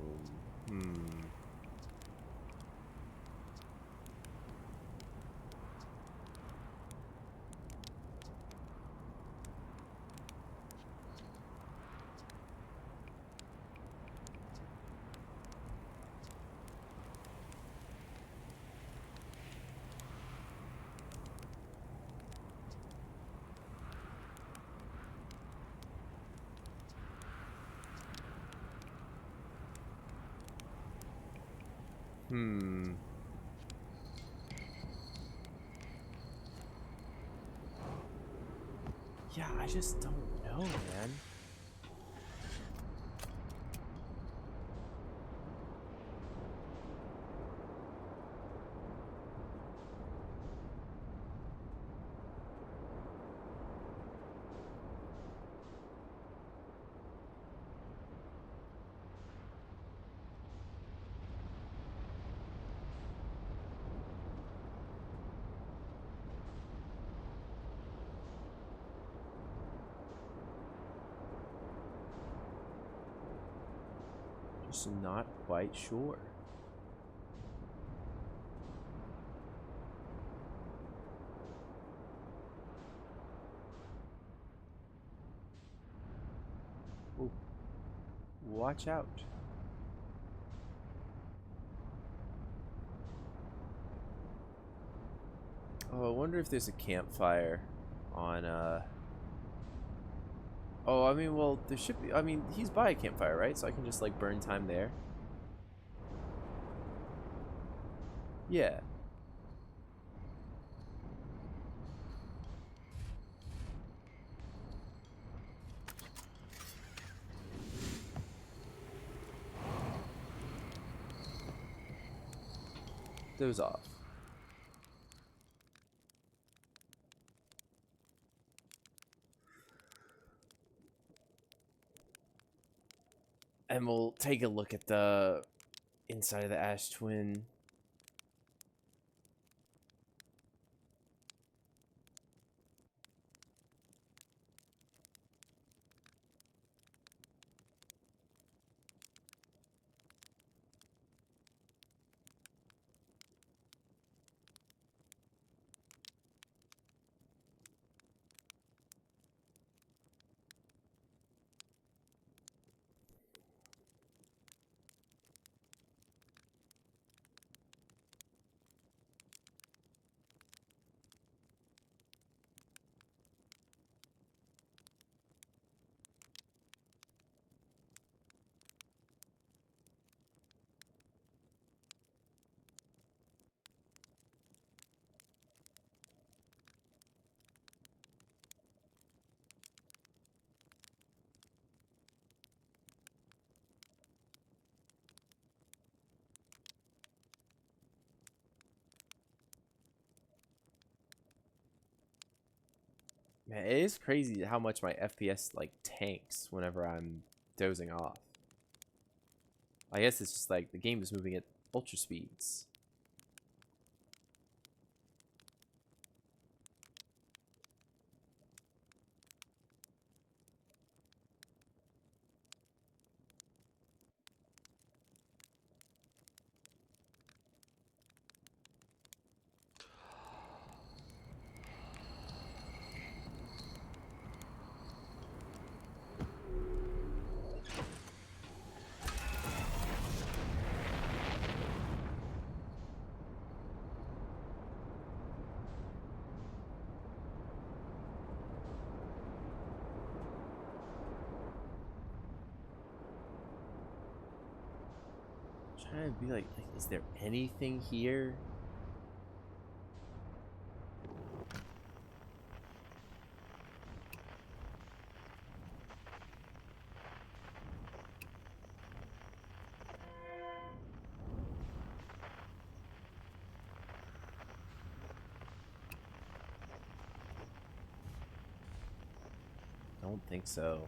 Yeah, I just don't know, man. Just not quite sure. Ooh. Watch out. Oh, I wonder if there's a campfire on, Oh, I mean, well, there should be. I mean, he's by a campfire, right? So I can just, like, burn time there. Yeah. Doze off. And we'll take a look at the inside of the Ash Twin. Man, it is crazy how much my FPS, like, tanks whenever I'm dozing off. I guess it's just like the game is moving at ultra speeds. Trying to be like, is there anything here? Don't think so.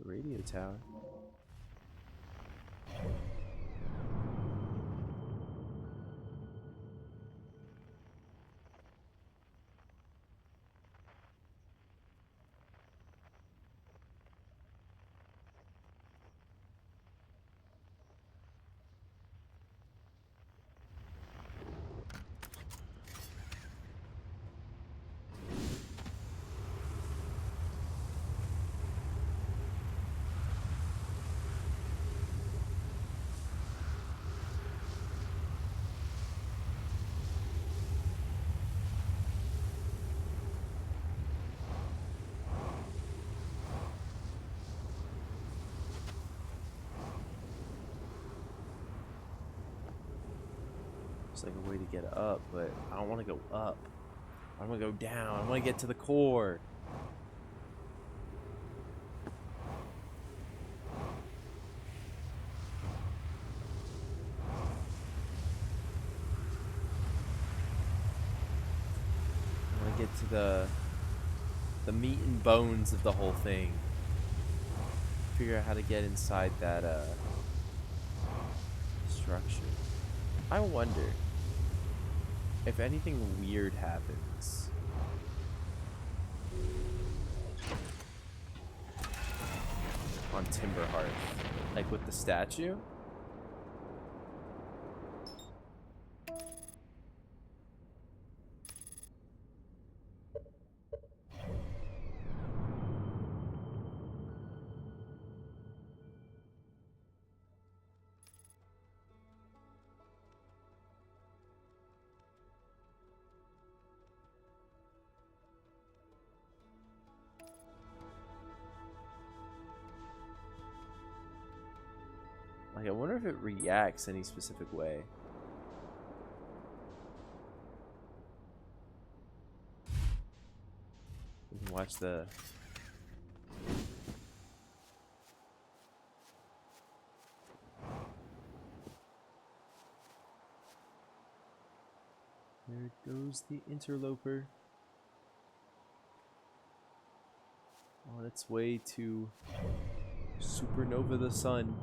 The radio tower. Looks like a way to get up, but I don't want to go up. I want to go down. I want to get to the core. I want to get to the meat and bones of the whole thing. Figure out how to get inside that structure. I wonder if anything weird happens. On Timberhearth, like with the statue. Like, I wonder if it reacts any specific way. We can watch the... There goes the interloper. On its way to supernova the sun.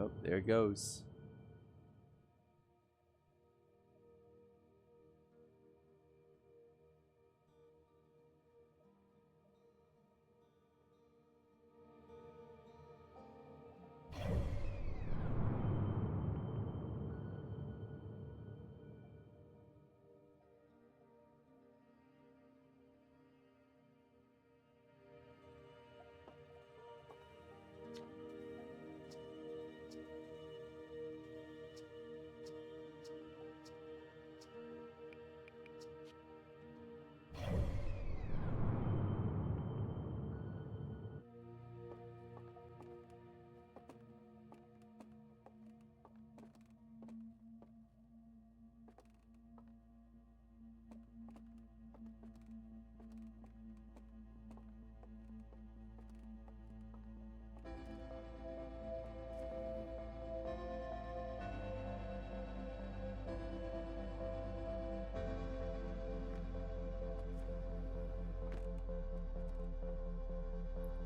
Oh, there it goes.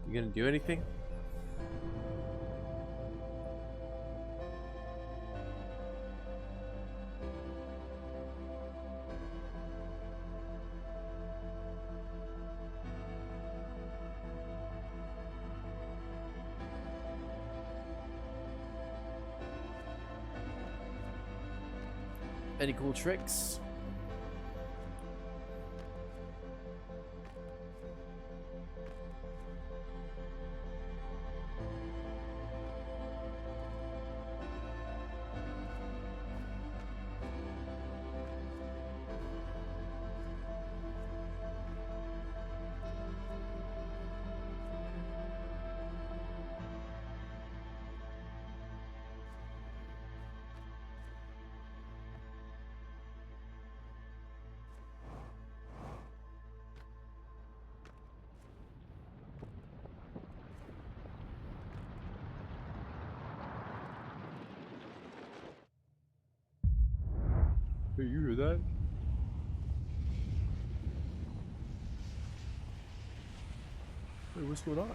You gonna do anything? Any cool tricks? Hey, you hear that? Hey, what's going on?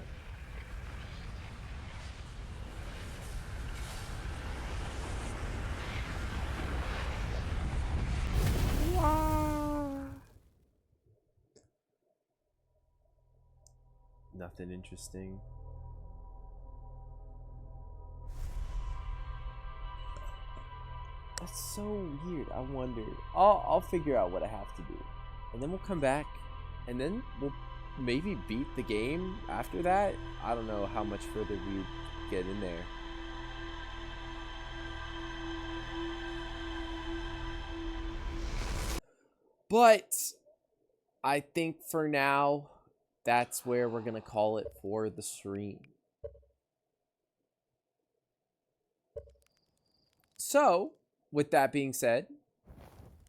Nothing interesting. That's so weird. I wonder. I'll figure out what I have to do, and then we'll come back, and then we'll maybe beat the game after that. I don't know how much further we get in there. But I think for now, that's where we're gonna call it for the stream. So, with that being said,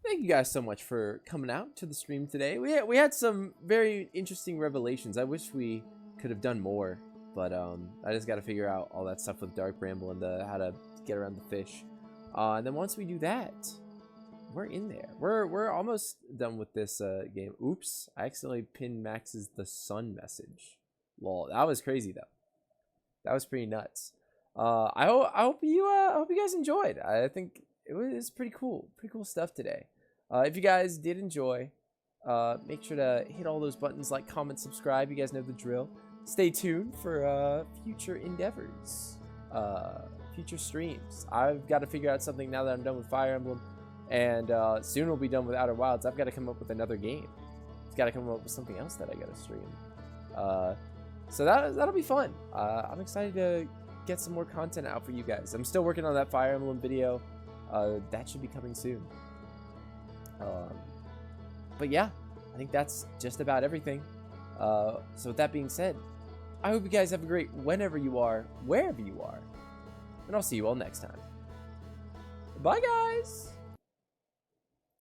thank you guys so much for coming out to the stream today. We had some very interesting revelations. I wish we could have done more, but I just got to figure out all that stuff with Dark Bramble and how to get around the fish. And then once we do that, we're in there. We're almost done with this game. Oops, I accidentally pinned Max's the sun message. Lol, that was crazy though. That was pretty nuts. I hope you guys enjoyed. I think it was pretty cool stuff today. If you guys did enjoy, make sure to hit all those buttons, like, comment, subscribe. You guys know the drill. Stay tuned for future endeavors, future streams. I've got to figure out something now that I'm done with Fire Emblem, and soon we'll be done with Outer Wilds. I've got to come up with another game. I've got to come up with something else that I got to stream. So that'll be fun. I'm excited to get some more content out for you guys. I'm still working on that Fire Emblem video. That should be coming soon. But yeah, I think that's just about everything. So with that being said, I hope you guys have a great whenever you are, wherever you are, and I'll see you all next time. Bye, guys!